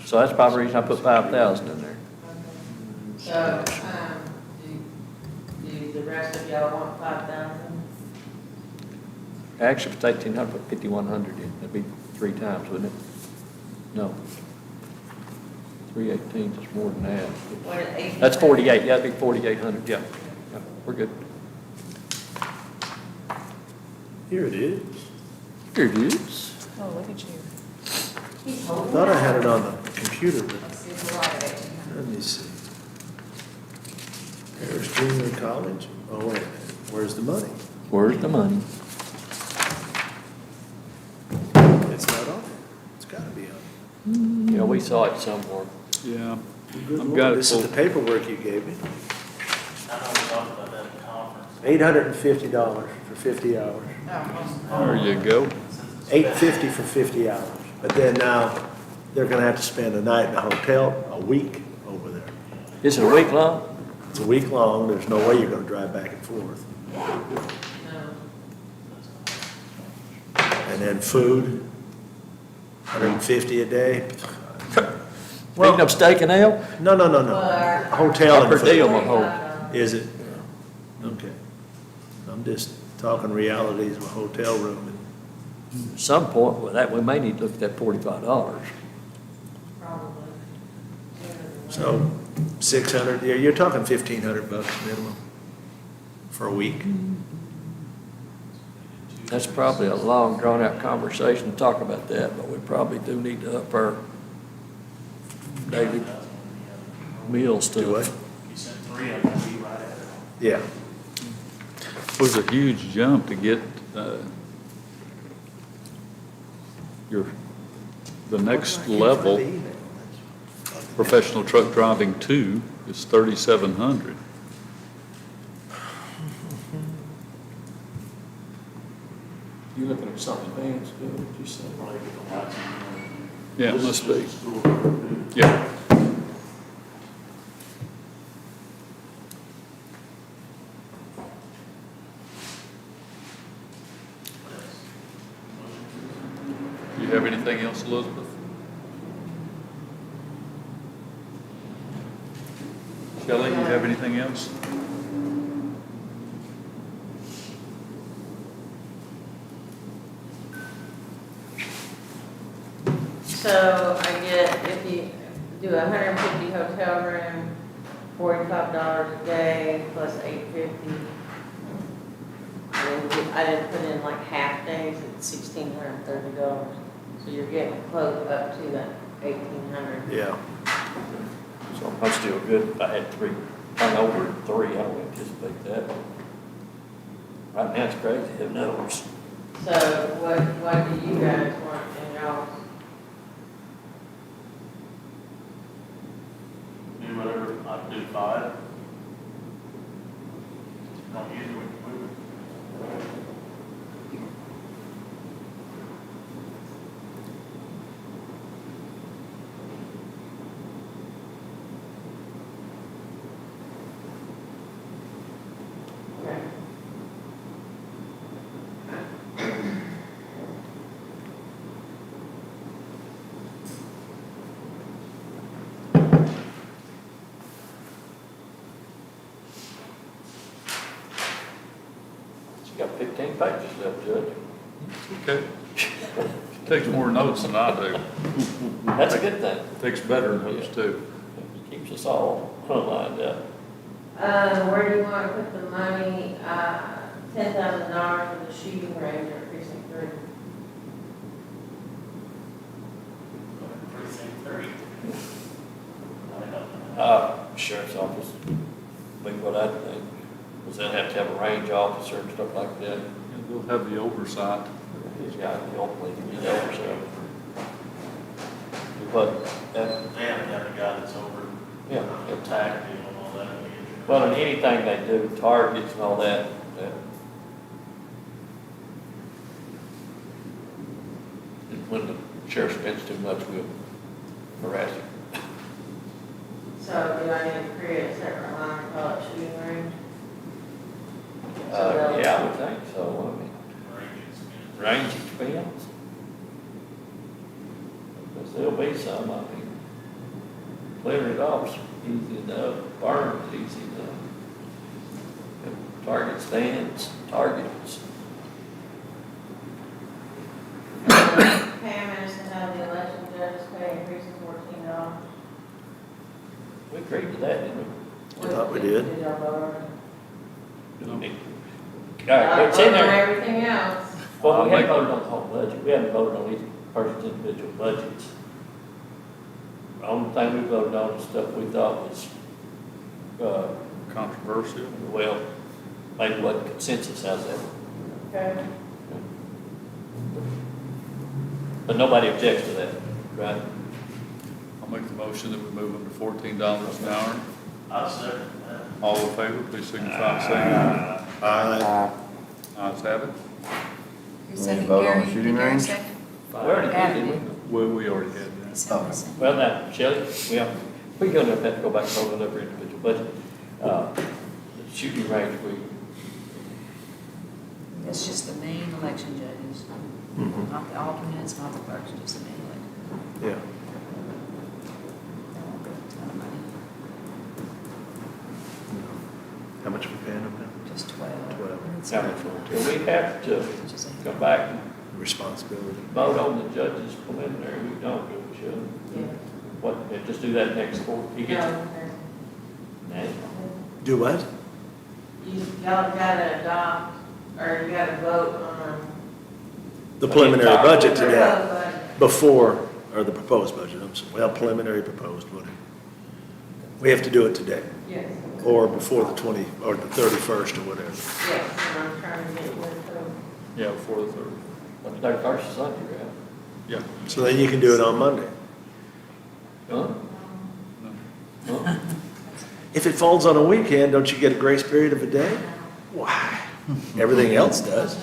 So that's probably the reason I put 5,000 in there. So, do the rest of y'all want 5,000? Actually, if it's 1,800, put 5,100 in, that'd be 3 times, wouldn't it? No. 318 is more than that. What, 1,800? That's 48, yeah, that'd be 4,800, yeah. Yeah, we're good. Here it is. Here it is. Oh, look at you. He's I holding thought I it. had it on the computer, but Let's see if we're right at 1,800. let me see. Paris Junior College? Oh, wait a minute. Where's the money? Where's the money? It's not on there. It's gotta be on. Yeah, we saw it somewhere. Yeah. Good I've Lord, got it this is the pulled. paperwork you gave me. I know we talked about that at the conference. $850 for 50 hours. There you go. $850 for 50 hours. But then now, they're gonna have to spend a night in a hotel, a week over there. Is it a week long? It's a week long, there's no way you're gonna drive back and forth. No. And then food, 150 a day. Picking up steak and ale? No, no, no, no. Hotel Per and diem food. on hold. Is it? Okay. I'm just talking realities of a hotel room. At some point, with that, we may need to look at that $45. Probably. So 600, yeah, you're talking $1,500 minimum for a week. That's probably a long, drawn-out conversation to talk about that, but we probably do need to up our daily meals to. Do what? You sent 3 of them, be right at it. Yeah. It was a huge jump to get the next level, professional truck driving 2 is 3,700. You looking at something advanced, good, you said? Probably get the lights on. Yeah, it must be. School. Yeah. Do you have anything else, Elizabeth? Shelley, you have anything else? So I get, if you do 150 hotel room, $45 a day plus $850. And then I didn't put in like half days, it's $1,630. So you're getting close up to that 1,800. Yeah. So I'm still good if I had 3, I'm over 3, I don't anticipate that. Right now, it's crazy, who knows? So what do you guys want in y'all's? Do whatever, I do 5. Don't use it, we can move it. Okay. You got 15 pages left, Judge. Okay. Takes more notes than I do. That's a good thing. Takes better notes too. Keeps us all lined up. Where do you want to put the money? $10,000 for the shooting range at precinct 3. Precinct 3. I don't know. Sheriff's office, be what I think. Does that have to have a range officer and stuff like that? And we'll have the oversight. He's got the ultimately to be there, so. But, They haven't got a guy that's over. Yeah. Attack deal and all that. well, and anything they do, targets and all that, when the sheriff spends too much, we'll harass him. So do I need to create a separate line and call it shooting range? So they'll- Yeah, I would think so, I mean, range expense. Because there'll be some, I mean, clearing it off's easy enough, burn is easy enough. Target stands, targets. Pam has to have the election judges pay increase of $14. We agreed to that, didn't we? I thought we did. Did y'all vote on it? All right, it's in Vote on there. everything else. Well, we haven't voted on the whole budget, we haven't voted on each person's individual budgets. The only thing we voted on is stuff we thought was, Controversial. well, maybe what consensus has that. Okay. But nobody objects to that, right? I'll make the motion that we move them to $14 an hour. I'll second that. All in favor, please signify by saying aye. Aye. Ayes have it. Who second, vote on Gary? the shooting Did Gary range? second? We already did, didn't we? We already had that. He said he seconded. Well, now, Shelley, we're going to have to go back and vote on every individual budget. the shooting range, It's just the main election judges, Mhm. not the alternates, not the clerks, just the main election. Yeah. Ton of money, How much we paying them now? just 12. 12. It's do we have to just a- come back and Responsibility. vote on the judge's preliminary? We don't, do we, should? Yeah. What, just do that next quarter? He gets, No, Do what? y'all gotta adopt, or you gotta vote on. The preliminary budget today, Proposed budget. before, or the proposed budget, I'm sorry, well, preliminary proposed, whatever. We have to do it today, Yes, or before the 20, or the 31st, or whatever. yes, and I'm trying to get with them. Yeah, before the third. what, 31st is Sunday, right? Yeah. So then you can do it on Monday. Huh? Huh? If it falls on a weekend, don't you get a grace period of a day? Why? Everything else does.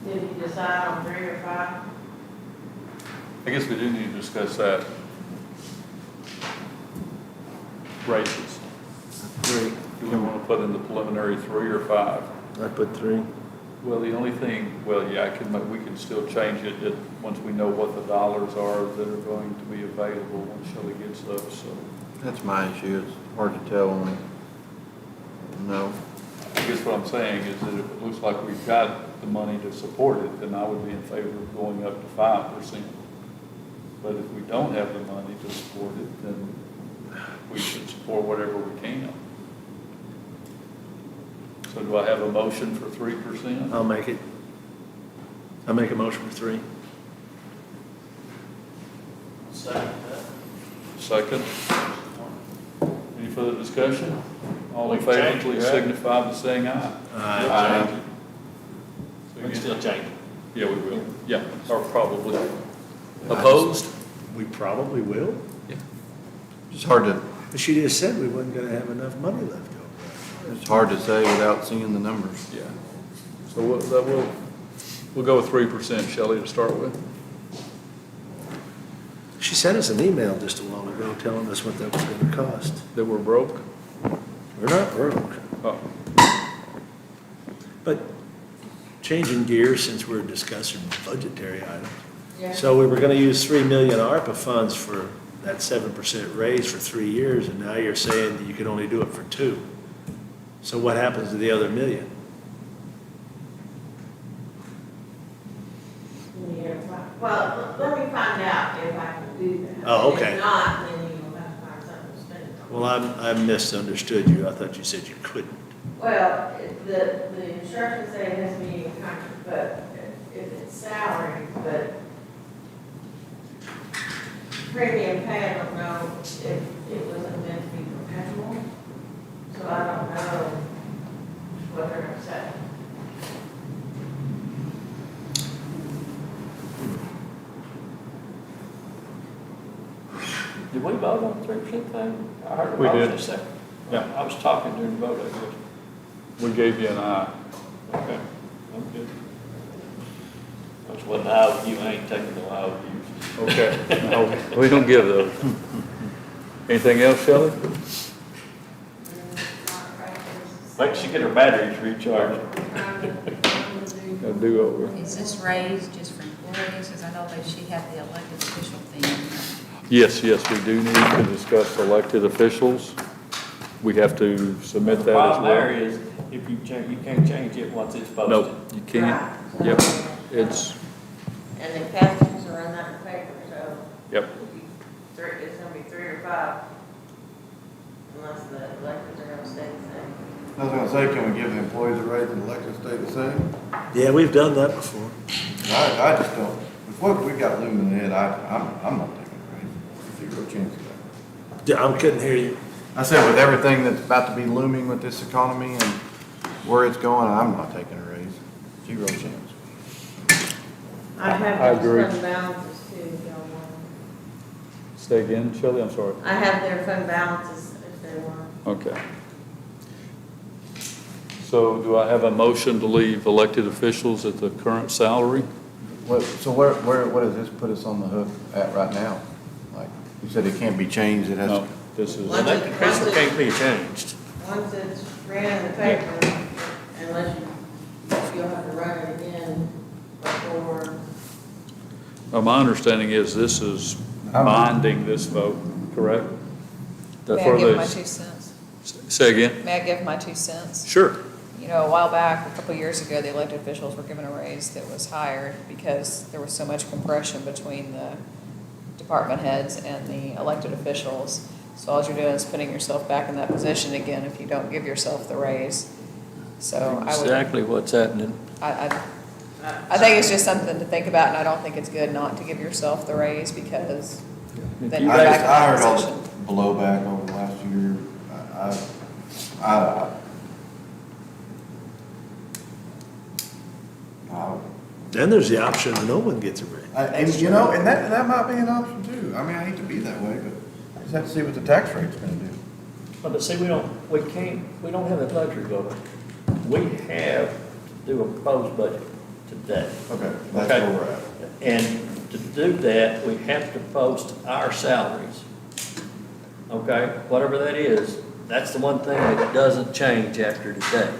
Did you decide on 3 or 5? I guess we do need to discuss that. Raises. 3. Do we want to put in the preliminary 3 or 5? I put 3. Well, the only thing, well, yeah, we can still change it once we know what the dollars are that are going to be available when Shelley gets those, so. That's my issue, it's hard to tell when, no. I guess what I'm saying is that if it looks like we've got the money to support it, then I would be in favor of going up to 5%. But if we don't have the money to support it, then we should support whatever we can. So do I have a motion for 3%? I'll make it. I'll make a motion for 3. Second that. Second. Any further discussion? All in We can favor, change it, please right? signify by saying aye. Aye. We can still change it. Yeah, we will. Yeah, or probably. Opposed? We probably will. It's hard to, But she just said we wasn't gonna have enough money left over. it's hard to say without seeing the numbers. Yeah. So we'll go with 3%, Shelley, to start with. She sent us an email just a while ago telling us what that was gonna cost. That we're broke? We're not broke. Oh, But changing gears since we're discussing budgetary items. Yeah. So we were gonna use 3 million ARPA funds for that 7% raise for 3 years, and now you're saying that you can only do it for 2. So what happens to the other million? Yeah, well, let me find out if I can do that. Oh, okay. If not, then you'll have to find something to spend it on. Well, I misunderstood you. I thought you said you couldn't. Well, the instructions say it has to be in country, but if it's salary, but premium pay, I don't know if it wasn't meant to be perpetual, so I don't know what they're gonna say. Did we vote on the 3% thing? I heard a We did. motion second. Yeah. I was talking during the vote, I guess. we gave you an aye. Okay, I'm good. I was one out, you ain't taking no out views. Okay. No, we don't give those. Anything else, Shelley? Make sure she get her batteries recharged. A do-over. Is this raised just for employees? Because I know that she had the elected official thing. Yes, we do need to discuss elected officials. We have to submit The that as problem there well. is, if you change, you can't change it once it's posted. No, you can't. Right. Yep, it's, And the castings are in that paper, so. yep. It's gonna be 3 or 5, unless the electeds are gonna stay the same. I was gonna say, can we give the employees a raise and elected stay the same? Yeah, we've done that before. I just don't, with what we got looming ahead, I'm not taking a raise. Zero chance of that. Yeah, I couldn't hear you. I said with everything that's about to be looming with this economy and where it's going, I'm not taking a raise. 0 chance. I I have agree. those fund balances too, if y'all want. Say again, Shelley, I'm sorry. I have their fund balances if they want. Okay. So do I have a motion to leave elected officials at the current salary? So what does this put us on the hook at right now? Like, you said it can't be changed, it has No, to. this is, Elected officials can't be changed. Once it's ran in the paper, unless you'll have to run it again before. my understanding is this is binding this vote, correct? May I For give the- my 2 cents? Say again? May I give my 2 cents? Sure. You know, a while back, a couple years ago, the elected officials were given a raise that was higher because there was so much compression between the department heads and the elected officials. So all you're doing is putting yourself back in that position again if you don't give yourself the raise. So I would, Exactly what's happening. I think it's just something to think about, and I don't think it's good not to give yourself the raise because then you're back in I heard that all position. the blowback over the last year. I Then there's the option that no one gets a raise. and you know, and that might be an option too. I mean, I hate to be that way, but I just have to see what the tax rate's gonna do. But see, we don't have that luxury, Governor. We have to do a proposed budget today. Okay, that's where we're at. And to do that, we have to post our salaries. Okay, whatever that is, that's the one thing that doesn't change after today.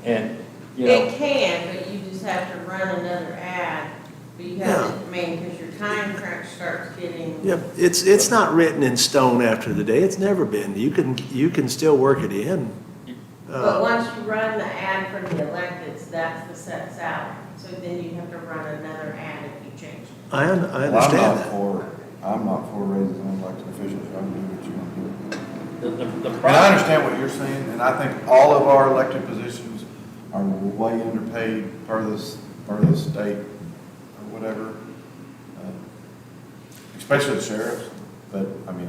And, you know, It can, but you just have to run another ad, but you have to, I mean, because your time crunch starts getting. Yeah, it's not written in stone after the day. It's never been. You can still work it in. But once you run the ad for the electeds, that's the set salary. So then you have to run another ad if you change it. I Well, understand that. I'm not for raises on elected officials. I'm doing what you want to do. the And I problem, understand what you're saying, and I think all of our elected positions are way underpaid per the state or whatever, especially the sheriffs. But, I mean,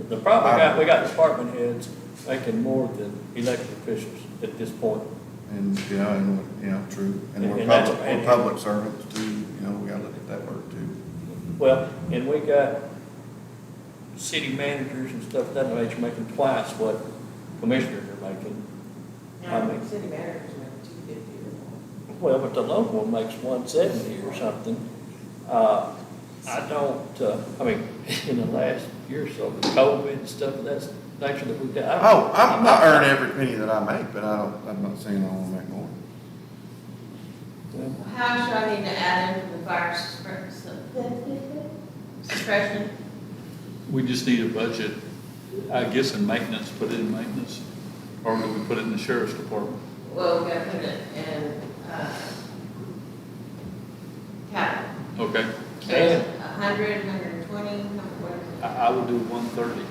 the problem we got department heads making more than elected officials at this point. and, you know, true. And we're And that's- public servants too, you know, we gotta look at that work too. Well, and we got city managers and stuff of that nature making twice what commissioners are making. I mean, City managers make $250 well, but the local one makes 170 or something. I don't, I mean, in the last year or so, with COVID and stuff of that nature that we've got. Oh, I earn every penny that I make, but I'm not saying I wanna make more. How should I need to add into the fire suppression? We just need a budget, I guess in maintenance, put it in maintenance, or do we put it in the sheriff's department? Well, we gotta put it in, capital. Okay, So it's 100, 120, what is it? I would do 130,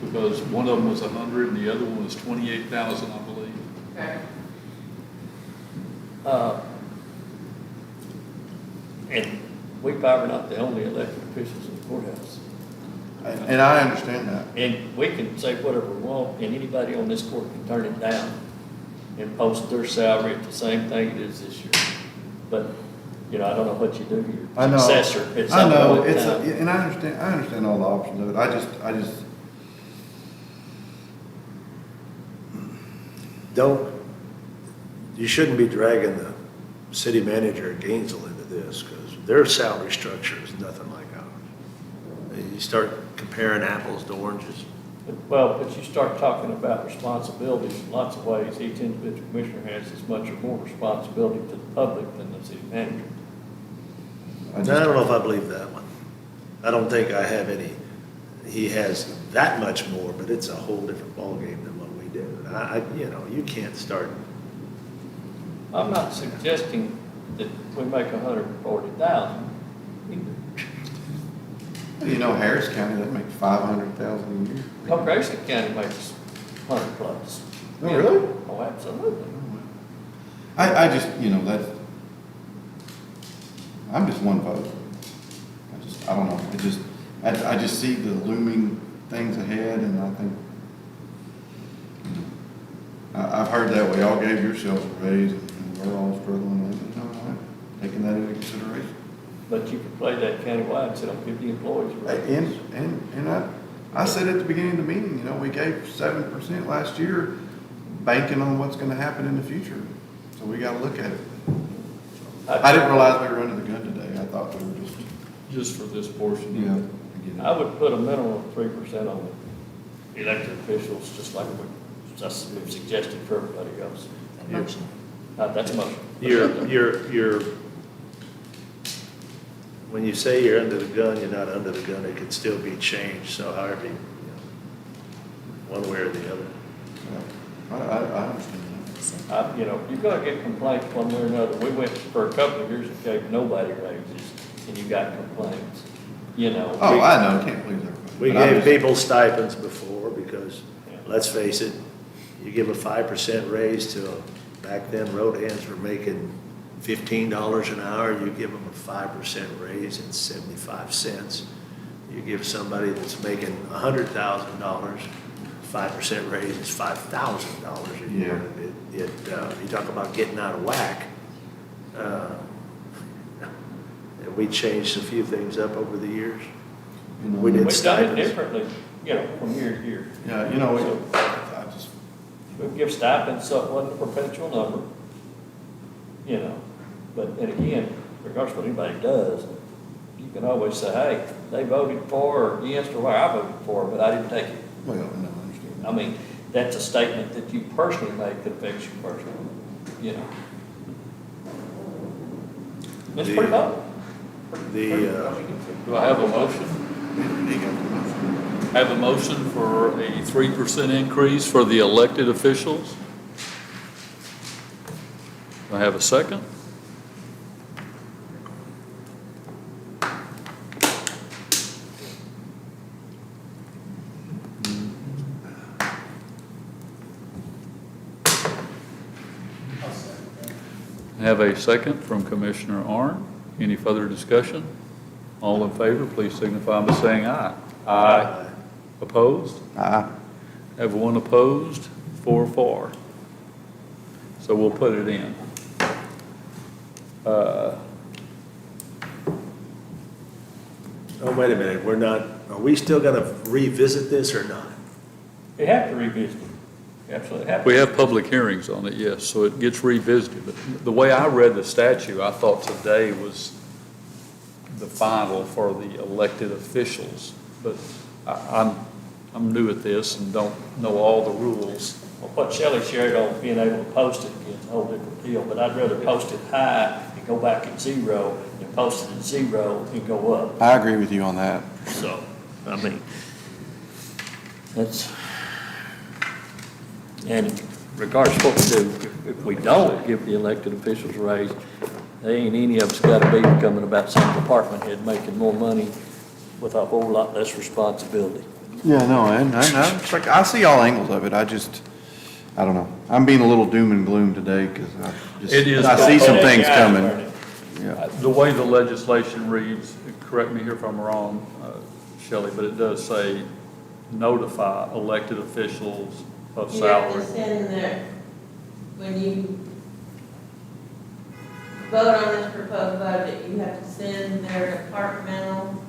because one of them was 100 and the other one was 28,000, I believe. Okay. And we probably not the only elected officials in the courthouse. And I understand that. And we can say whatever we want, and anybody on this court can turn it down and post their salary at the same thing it is this year. But, you know, I don't know what you do, I your know. successor at I some know, point in time. and I understand all the options of it. I just, You shouldn't be dragging the city manager at Gainesville into this, because their salary structure is nothing like ours. And you start comparing apples to oranges. Well, but you start talking about responsibilities in lots of ways. Each individual commissioner has as much or more responsibility to the public than the city manager. I don't know if I believe that one. I don't think I have any, he has that much more, but it's a whole different ballgame than what we do. You can't start. I'm not suggesting that we make 140,000 either. you know, Harris County, they make 500,000 a year. Oh, Grayson County makes 100 plus. Oh, really? Oh, absolutely. I just, I'm just one vote. I don't know, I just see the looming things ahead, and I think, I've heard that we all gave yourselves a raise, and we're all struggling with it, I'm taking that into consideration. But you could play that countywide, and say, don't give the employees a raise. And I said at the beginning of the meeting, we gave 7% last year, banking on what's gonna happen in the future. So we gotta look at it. I didn't realize we were under the gun today. I thought we were Just for this portion. I get it. I would put a minimum of 3% on elected officials, just like we've suggested for everybody else. Motion. That's a motion. You're, when you say you're under the gun, you're not under the gun, it could still be changed, so however, one way or the other. I understand that. You're gonna get complaints one way or another. We went for a couple of years and gave nobody raises, and you got complaints, Oh, I know, can't please everybody. We But I'm gave just- people stipends before because, let's face it, you give a 5% raise to, back then road hands were making $15 an hour, you give them a 5% raise and 75 cents. You give somebody that's making $100,000, 5% raise is $5,000 a year. You talk about getting out of whack. And we changed a few things up over the years. We did We've done it stipends. differently, from year to year. Yeah, I just, We give stipends, so it wasn't a perpetual number, But, and again, regardless of what anybody does, you can always say, hey, they voted for or against, or I voted for, but I didn't take it. well, no, I understand. I mean, that's a statement that you personally make that affects you personally, It's pretty low. Do I have a motion? He got the motion. Have a motion for a 3% increase for the elected officials? Do I have a second? I have a second from Commissioner Arndt. Any further discussion? All in favor, please signify by saying aye. Aye. Opposed? Aye. Have one opposed, 4 for. So we'll put it in. Oh, wait a minute, are we still gonna revisit this or not? You have to revisit it. You absolutely have to. We have public hearings on it, yes, so it gets revisited. But the way I read the statute, I thought today was the final for the elected officials. But I'm new at this and don't know all the rules. Well, what Shelley shared on being able to post it again is a whole different deal, but I'd rather post it high and go back at 0 than post it at 0 and go up. I agree with you on that. So, I mean, that's, and regardless of what we do, if we don't give the elected officials a raise, there ain't any of us got to be becoming about some department head making more money with a whole lot less responsibility. Yeah, no, and it's like, I see all angles of it. I don't know. I'm being a little doom and gloom today because It is. I see some things coming. Yeah. The way the legislation reads, correct me here if I'm wrong, Shelley, but it does say notify elected officials of You have to salary. send when you vote on this proposed budget, you have to send their departmental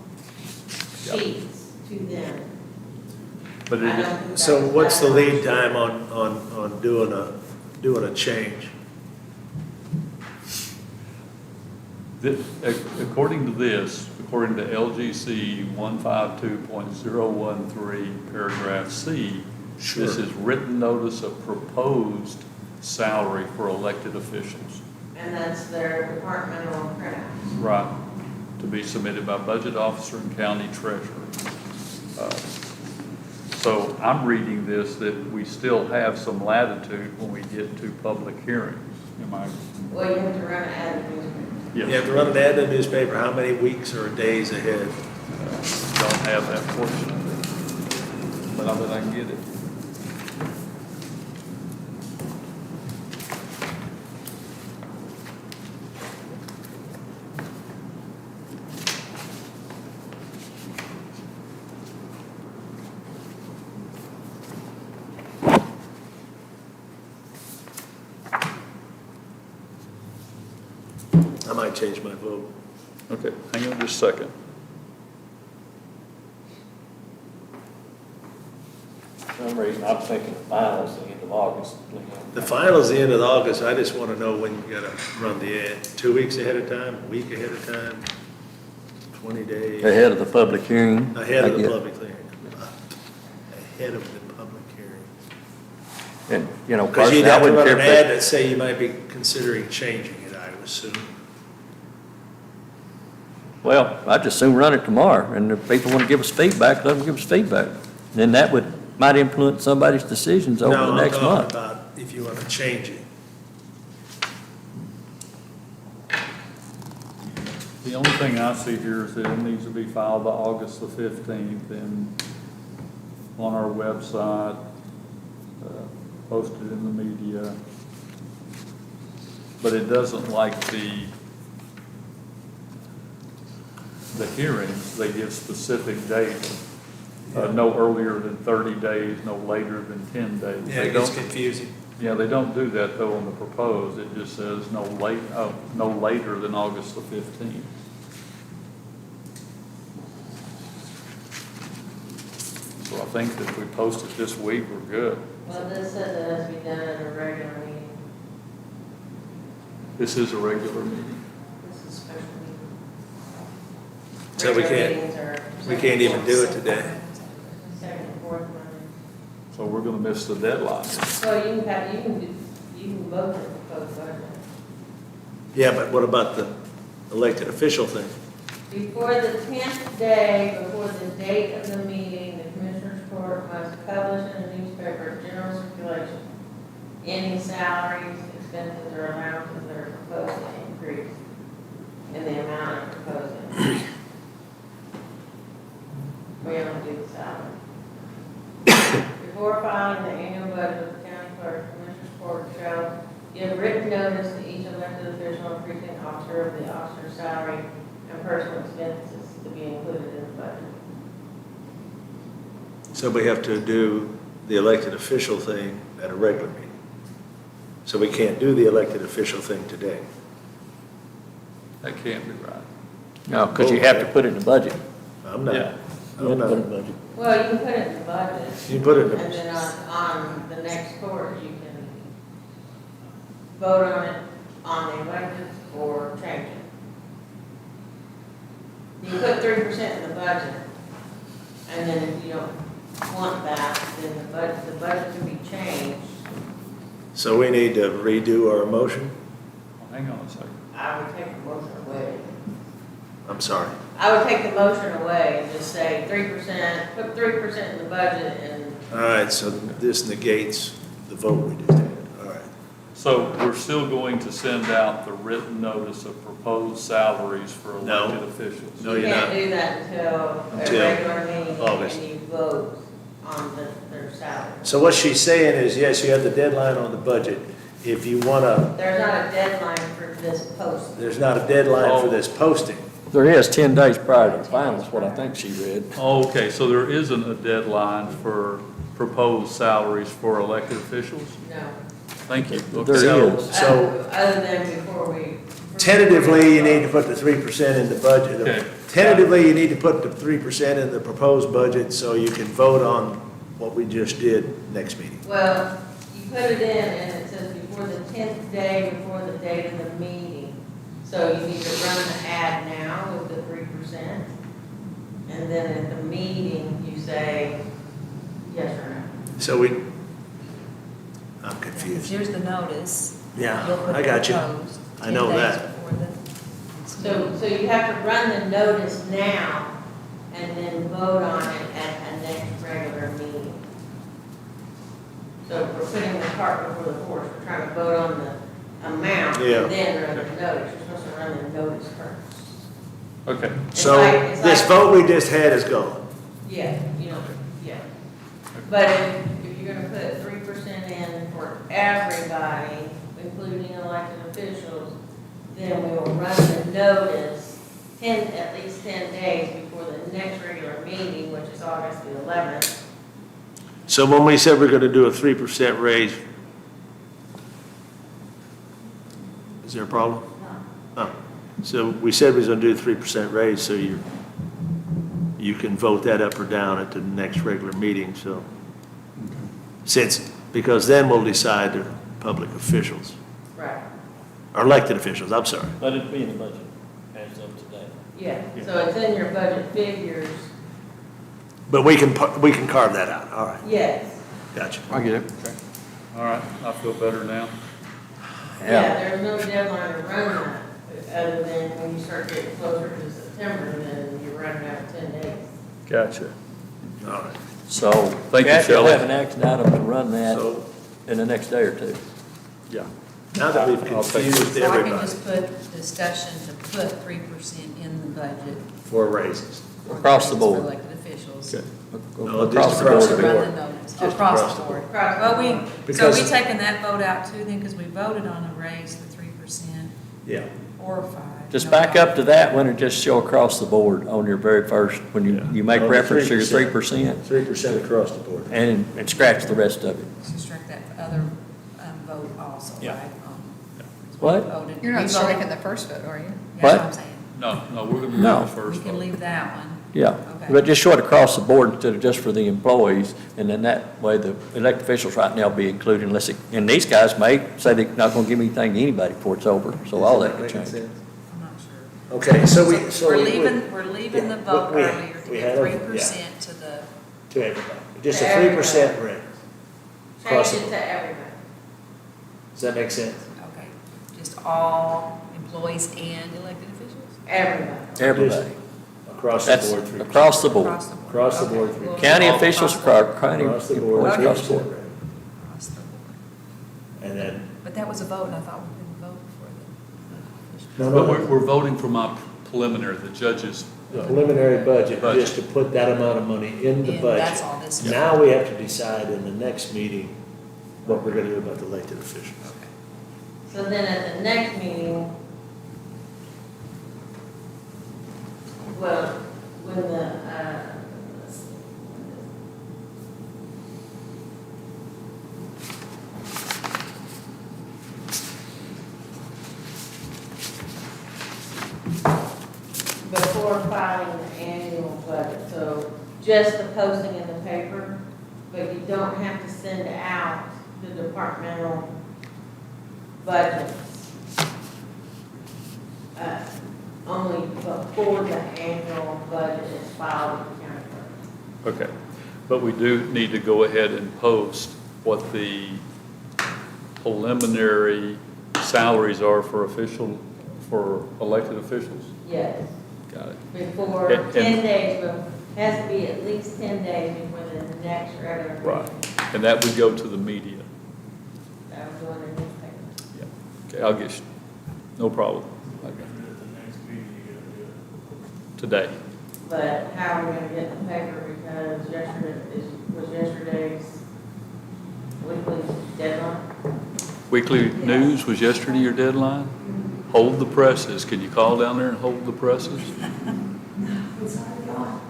sheets to them. But I it, don't think So that's what's the that lead much. time on doing a change? according to this, according to LGC 152.013, paragraph C, Sure. this is written notice of proposed salary for elected officials. And that's their departmental printouts. Right, to be submitted by budget officer and county treasurer. So I'm reading this that we still have some latitude when we get to public hearings. Am I? Well, you have to run an ad in the newspaper. You have to run an ad in the newspaper, how many weeks or days ahead? Don't have that portion of it, but I bet I can get it. might change my vote. Okay, hang on just a second. For some reason, I'm thinking the finals the end of August. The final's the end of August, I just want to know when you gotta run the ad. 2 weeks ahead of time, a week ahead of time, 20 days? Ahead of the public hearing. Ahead of I the get- public hearing. Ahead of the public hearing. And, you know, Because you'd personally, I have to wouldn't run care an if ad that say you might be considering changing it, I would assume. well, I'd just soon run it tomorrow, and if people want to give us feedback, let them give us feedback. Then that might influence somebody's decisions over the next No, I'm month. talking about if you want to change it. The only thing I see here is that it needs to be filed by August the 15th and on our website, posted in the media. But it doesn't like the hearings, they give specific dates. No earlier than 30 days, no later than 10 days. Yeah, They it gets don't- confusing. Yeah, they don't do that though on the proposed, it just says no later than August the 15th. So I think that if we post it this week, we're good. Well, this says it has to be done at a regular meeting. This is a regular meeting. This is a special meeting. So we Regular can't- meetings are We can't even do it today. second and fourth Monday. So we're gonna miss the deadline. Well, you can vote the proposed budget. Yeah, but what about the elected official thing? Before the 10th day, before the date of the meeting, the Commissioners Court must publish in the newspaper general circulation any salaries, expenses, or allowances that are proposed to increase in the amount of proposing. We only do the salary. Before filing the annual budget with the county clerk, Commissioners Court shall give written notice to each elected official and precinct officer of the officer's salary and personal expenses to be included in the budget. So we have to do the elected official thing at a regular meeting. So we can't do the elected official thing today. That can't be right. No, because you have to put it in the budget. I'm not. Yeah. You I'm have to put it in not. the budget. Well, you can put it in the budget. You can put it in And the, then on the next court, you can vote on it on the elected or change it. You put 3% in the budget, and then if you don't want that, then the budget can be changed. so we need to redo our motion? Well, hang on a second. I would take the motion away. I'm sorry. I would take the motion away and just say 3%, put 3% in the budget and, All right, so this negates the vote we just had. All right. So we're still going to send out the written notice of proposed salaries for No. elected officials? No, you you're can't not. do that until a Until regular meeting August. and you vote on their salary. So what she's saying is, yes, you have the deadline on the budget. If you want to, There's not a deadline for this post. there's not a deadline for this posting. There is 10 days prior to the finals, what I think she read. Okay, so there isn't a deadline for proposed salaries for elected officials? No. Thank you. There Okay. So- is. So Other than before we. tentatively, you need to put the 3% in the budget. Okay. Tentatively, you need to put the 3% in the proposed budget so you can vote on what we just did next meeting. Well, you put it in and it says before the 10th day before the date of the meeting. So you need to run the ad now with the 3%. And then at the meeting, you say yes or no. So I'm confused. Here's the notice. Yeah, You'll put I got you. proposed I know 10 days that. before the- So you have to run the notice now and then vote on it at a next regular meeting. So we're putting the cart before the horse, we're trying to vote on the amount Yeah. and then run the notice. You're supposed to run the notice first. Okay, So It's this like- vote we just had is gone. Yeah, yeah. But if you're gonna put 3% in for everybody, including elected officials, then we will run the notice at least 10 days before the next regular meeting, which is August the 11th. So when we said we're going to do a 3% raise, is there a problem? No. So we said we was gonna do a 3% raise, so you can vote that up or down at the next regular meeting, so. Because then we'll decide the public officials, Right, or elected officials, I'm sorry. Let it be in the budget as of today. yeah, so it's in your budget figures, But we can carve that out, all right, yes. gotcha. I get it. All right, I feel better now. Yeah, there's no deadline to run that, other than when you start getting closer to September, then you're running out of 10 days. Gotcha. All right. So, Thank you, Kathy will Shelley. have an action item to run that So, in the next day or two. Yeah. now that we've I'll take it. confused So I can everybody just put discussion to put 3% in the budget. for raises. for Across the raise board. For elected officials. Okay. No, just Across the across board. the To board. run the notice, Just across the board. Across the Well, board. so Because- we taking that vote out too then, because we voted on a raise for 3% Yeah. or 5? Just back up to that one and just show across the board on your very first, when you make On the reference to your 3%. 3%, 3% across the board. and scratch the rest of it. So strike that other vote also, Yeah. right? What? You're We not voted- striking the first vote, are you? That's what What? I'm saying. No, we're going to No. do the first We can vote. leave that one. Yeah, Okay. but just show it across the board instead of just for the employees, and then that way the elected officials right now be included unless, and these guys may say they're not gonna give anything to anybody before it's over, so all that could change. I'm not sure. Okay, so we. We're leaving the vote we- earlier to we get had a- 3% to the, To everybody, just a To 3% raise. Across Change the it board. to everybody. Does that make sense? okay, just all employees and elected officials? Everybody. Everybody. Across the That's board, 3%. across the board. Across the board, Okay. 3%. County officials, county Across the board, employees across the 3% board. raise. Across the board. And then, But that was a vote, and I thought we didn't vote for the. no, But no, we're voting for my preliminary, the judges. the preliminary budget, Budget. just to put that amount of money in the And budget. that's all this is. Now we have to decide in the next meeting what we're gonna do about the elected officials. So then at the next meeting, well, when the, let's see. Before filing the annual budget, so just the posting in the paper, but you don't have to send out the departmental budgets. Only before the annual budget is filed with the county clerk. Okay. But we do need to go ahead and post what the preliminary salaries are for elected officials. Yes, Got it. before And- 10 days, but has to be at least 10 days before the next regular meeting. Right. And that would go to the media. That was on the newspaper. Yeah. Okay, I'll get you. No problem. Okay. Today. But how are we gonna get in the paper, because was yesterday's weekly deadline? Weekly news was yesterday your deadline? Hold the presses. Can you call down there and hold the presses? It's already gone.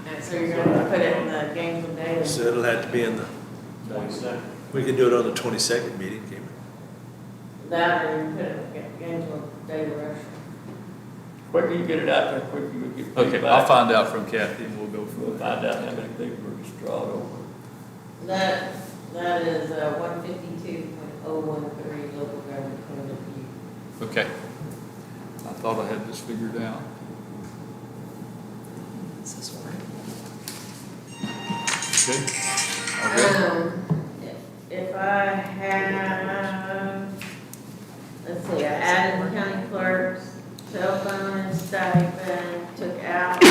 And so you're gonna put it in the Gainesville Daily? So it'll have to be in the, we can do it on the 22nd meeting, can't we? That or you put it in the Gainesville Daily Rush. Quicker you get it out there, quicker you get. Okay, I'll find out from Kathy and we'll go from We'll there. find out how many people are distraught over. That is 152.013 local government point of view. Okay. I thought I had this figured out. This is where. Okay. If I have, let's see, I added county clerks, cell phone and stipend, took out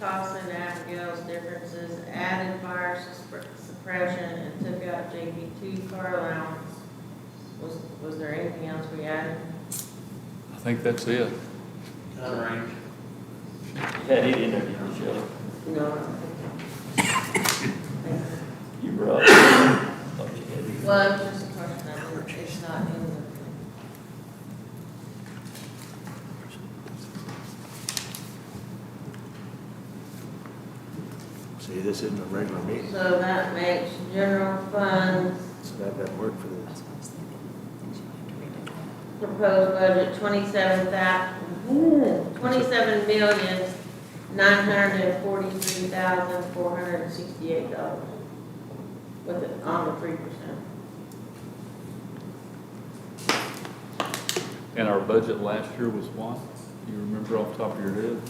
costs and Abigail's differences, added fire suppression, and took out JP2 car allowance. Was there anything else we added? I think that's it. You had it in there, didn't you, Shelley? No. You brought it. Thought you had it. Well, it's just a question, it's not in the. See, this isn't a regular meeting, So that makes general funds, so that doesn't work for That's this. what I was thinking. I think she might have to redo that. proposed budget, 27,943,468 with it on the 3%. And our budget last year was what? You remember off the top of your head?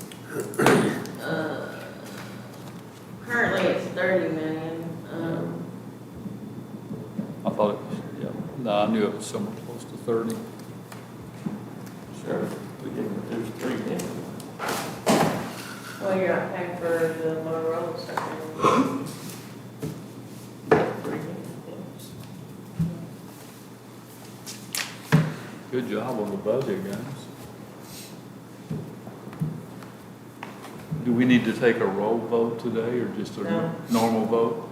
Currently, it's 30 million. I thought it was, yeah, no, I knew it was somewhere close to 30. Sure, we didn't reduce 3 million. Well, you're not paying for the Motorola stuff. 3 million. Good job on the budget, guys. Do we need to take a roll vote today or just a No. normal vote?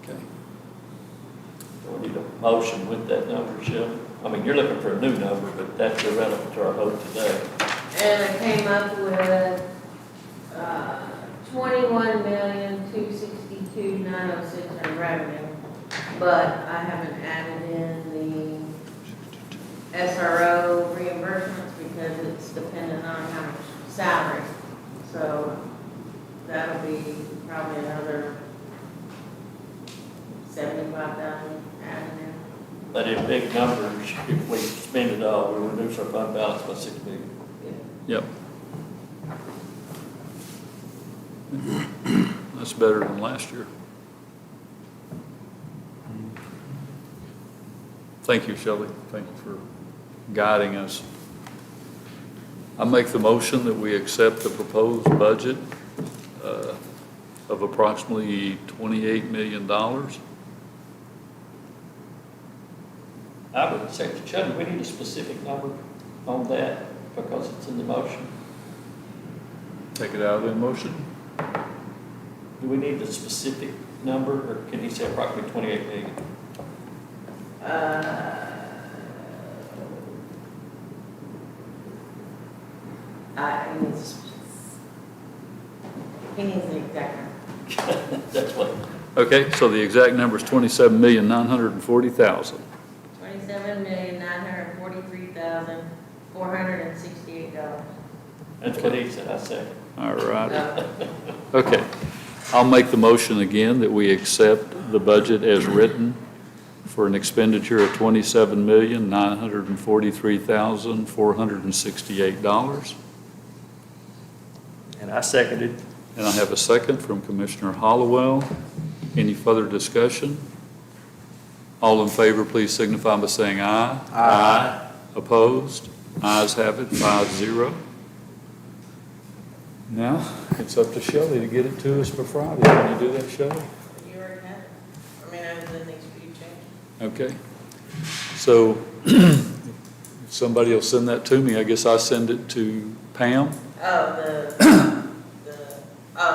Okay. So we need a motion with that number, Shelley. I mean, you're looking for a new number, but that's irrelevant to our vote today. And I came up with 21,262,906 in revenue, but I haven't added in the SRO reimbursements because it's dependent on how much salary. So that'll be probably another 75,000 added in. But in big numbers, if we spend it all, we'll reduce our fund balance by $6 million. Yep. That's better than last year. Thank you, Shelley. Thank you for guiding us. I make the motion that we accept the proposed budget of approximately $28 million. I would say, Shelley, we need a specific number on that because it's in the motion. Take it out of the motion. Do we need a specific number, or can he say approximately 28 million? He needs the exact number. That's what, Okay, so the exact number is $27,940,000. $27,943,468. that's what he said, I second. All right. Okay. I'll make the motion again that we accept the budget as written for an expenditure of $27,943,468. And I seconded. And I have a second from Commissioner Hollowell. Any further discussion? All in favor, please signify by saying aye. Aye. Opposed? Ayes have it, 5-0. Now, it's up to Shelley to get it to us for Friday. Can you do that, Shelley? You already have it. I mean, other than these few changes. Okay. So, if somebody will send that to me, I guess I send it to Pam? Oh,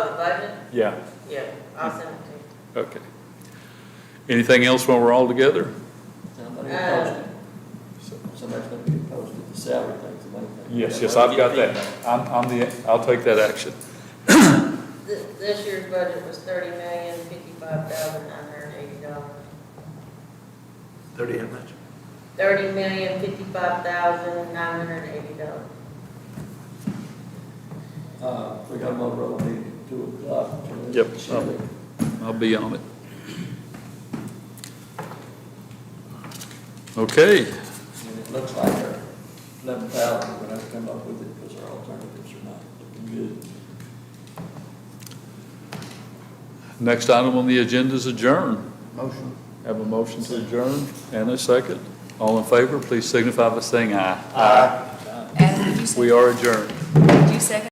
the budget? Yeah. Yeah, I'll send it to Okay. Anything else when we're all together? Somebody opposed it. Somebody's going to be opposed to the salary things. Yes, I've got that. I'll take that action. you. This year's budget was $30,055,980. 30 how much? $30,055,980. We got a Motorola meeting at 2 o'clock. Yep, I'll be on it. Okay, And it looks like our 11,000, we're going to have to come up with it because our alternatives are not looking good. next item on the agenda is adjourn. Motion. Have a motion to adjourn and a second. All in favor, please signify by saying aye. Adam, did you We are adjourned. did you second?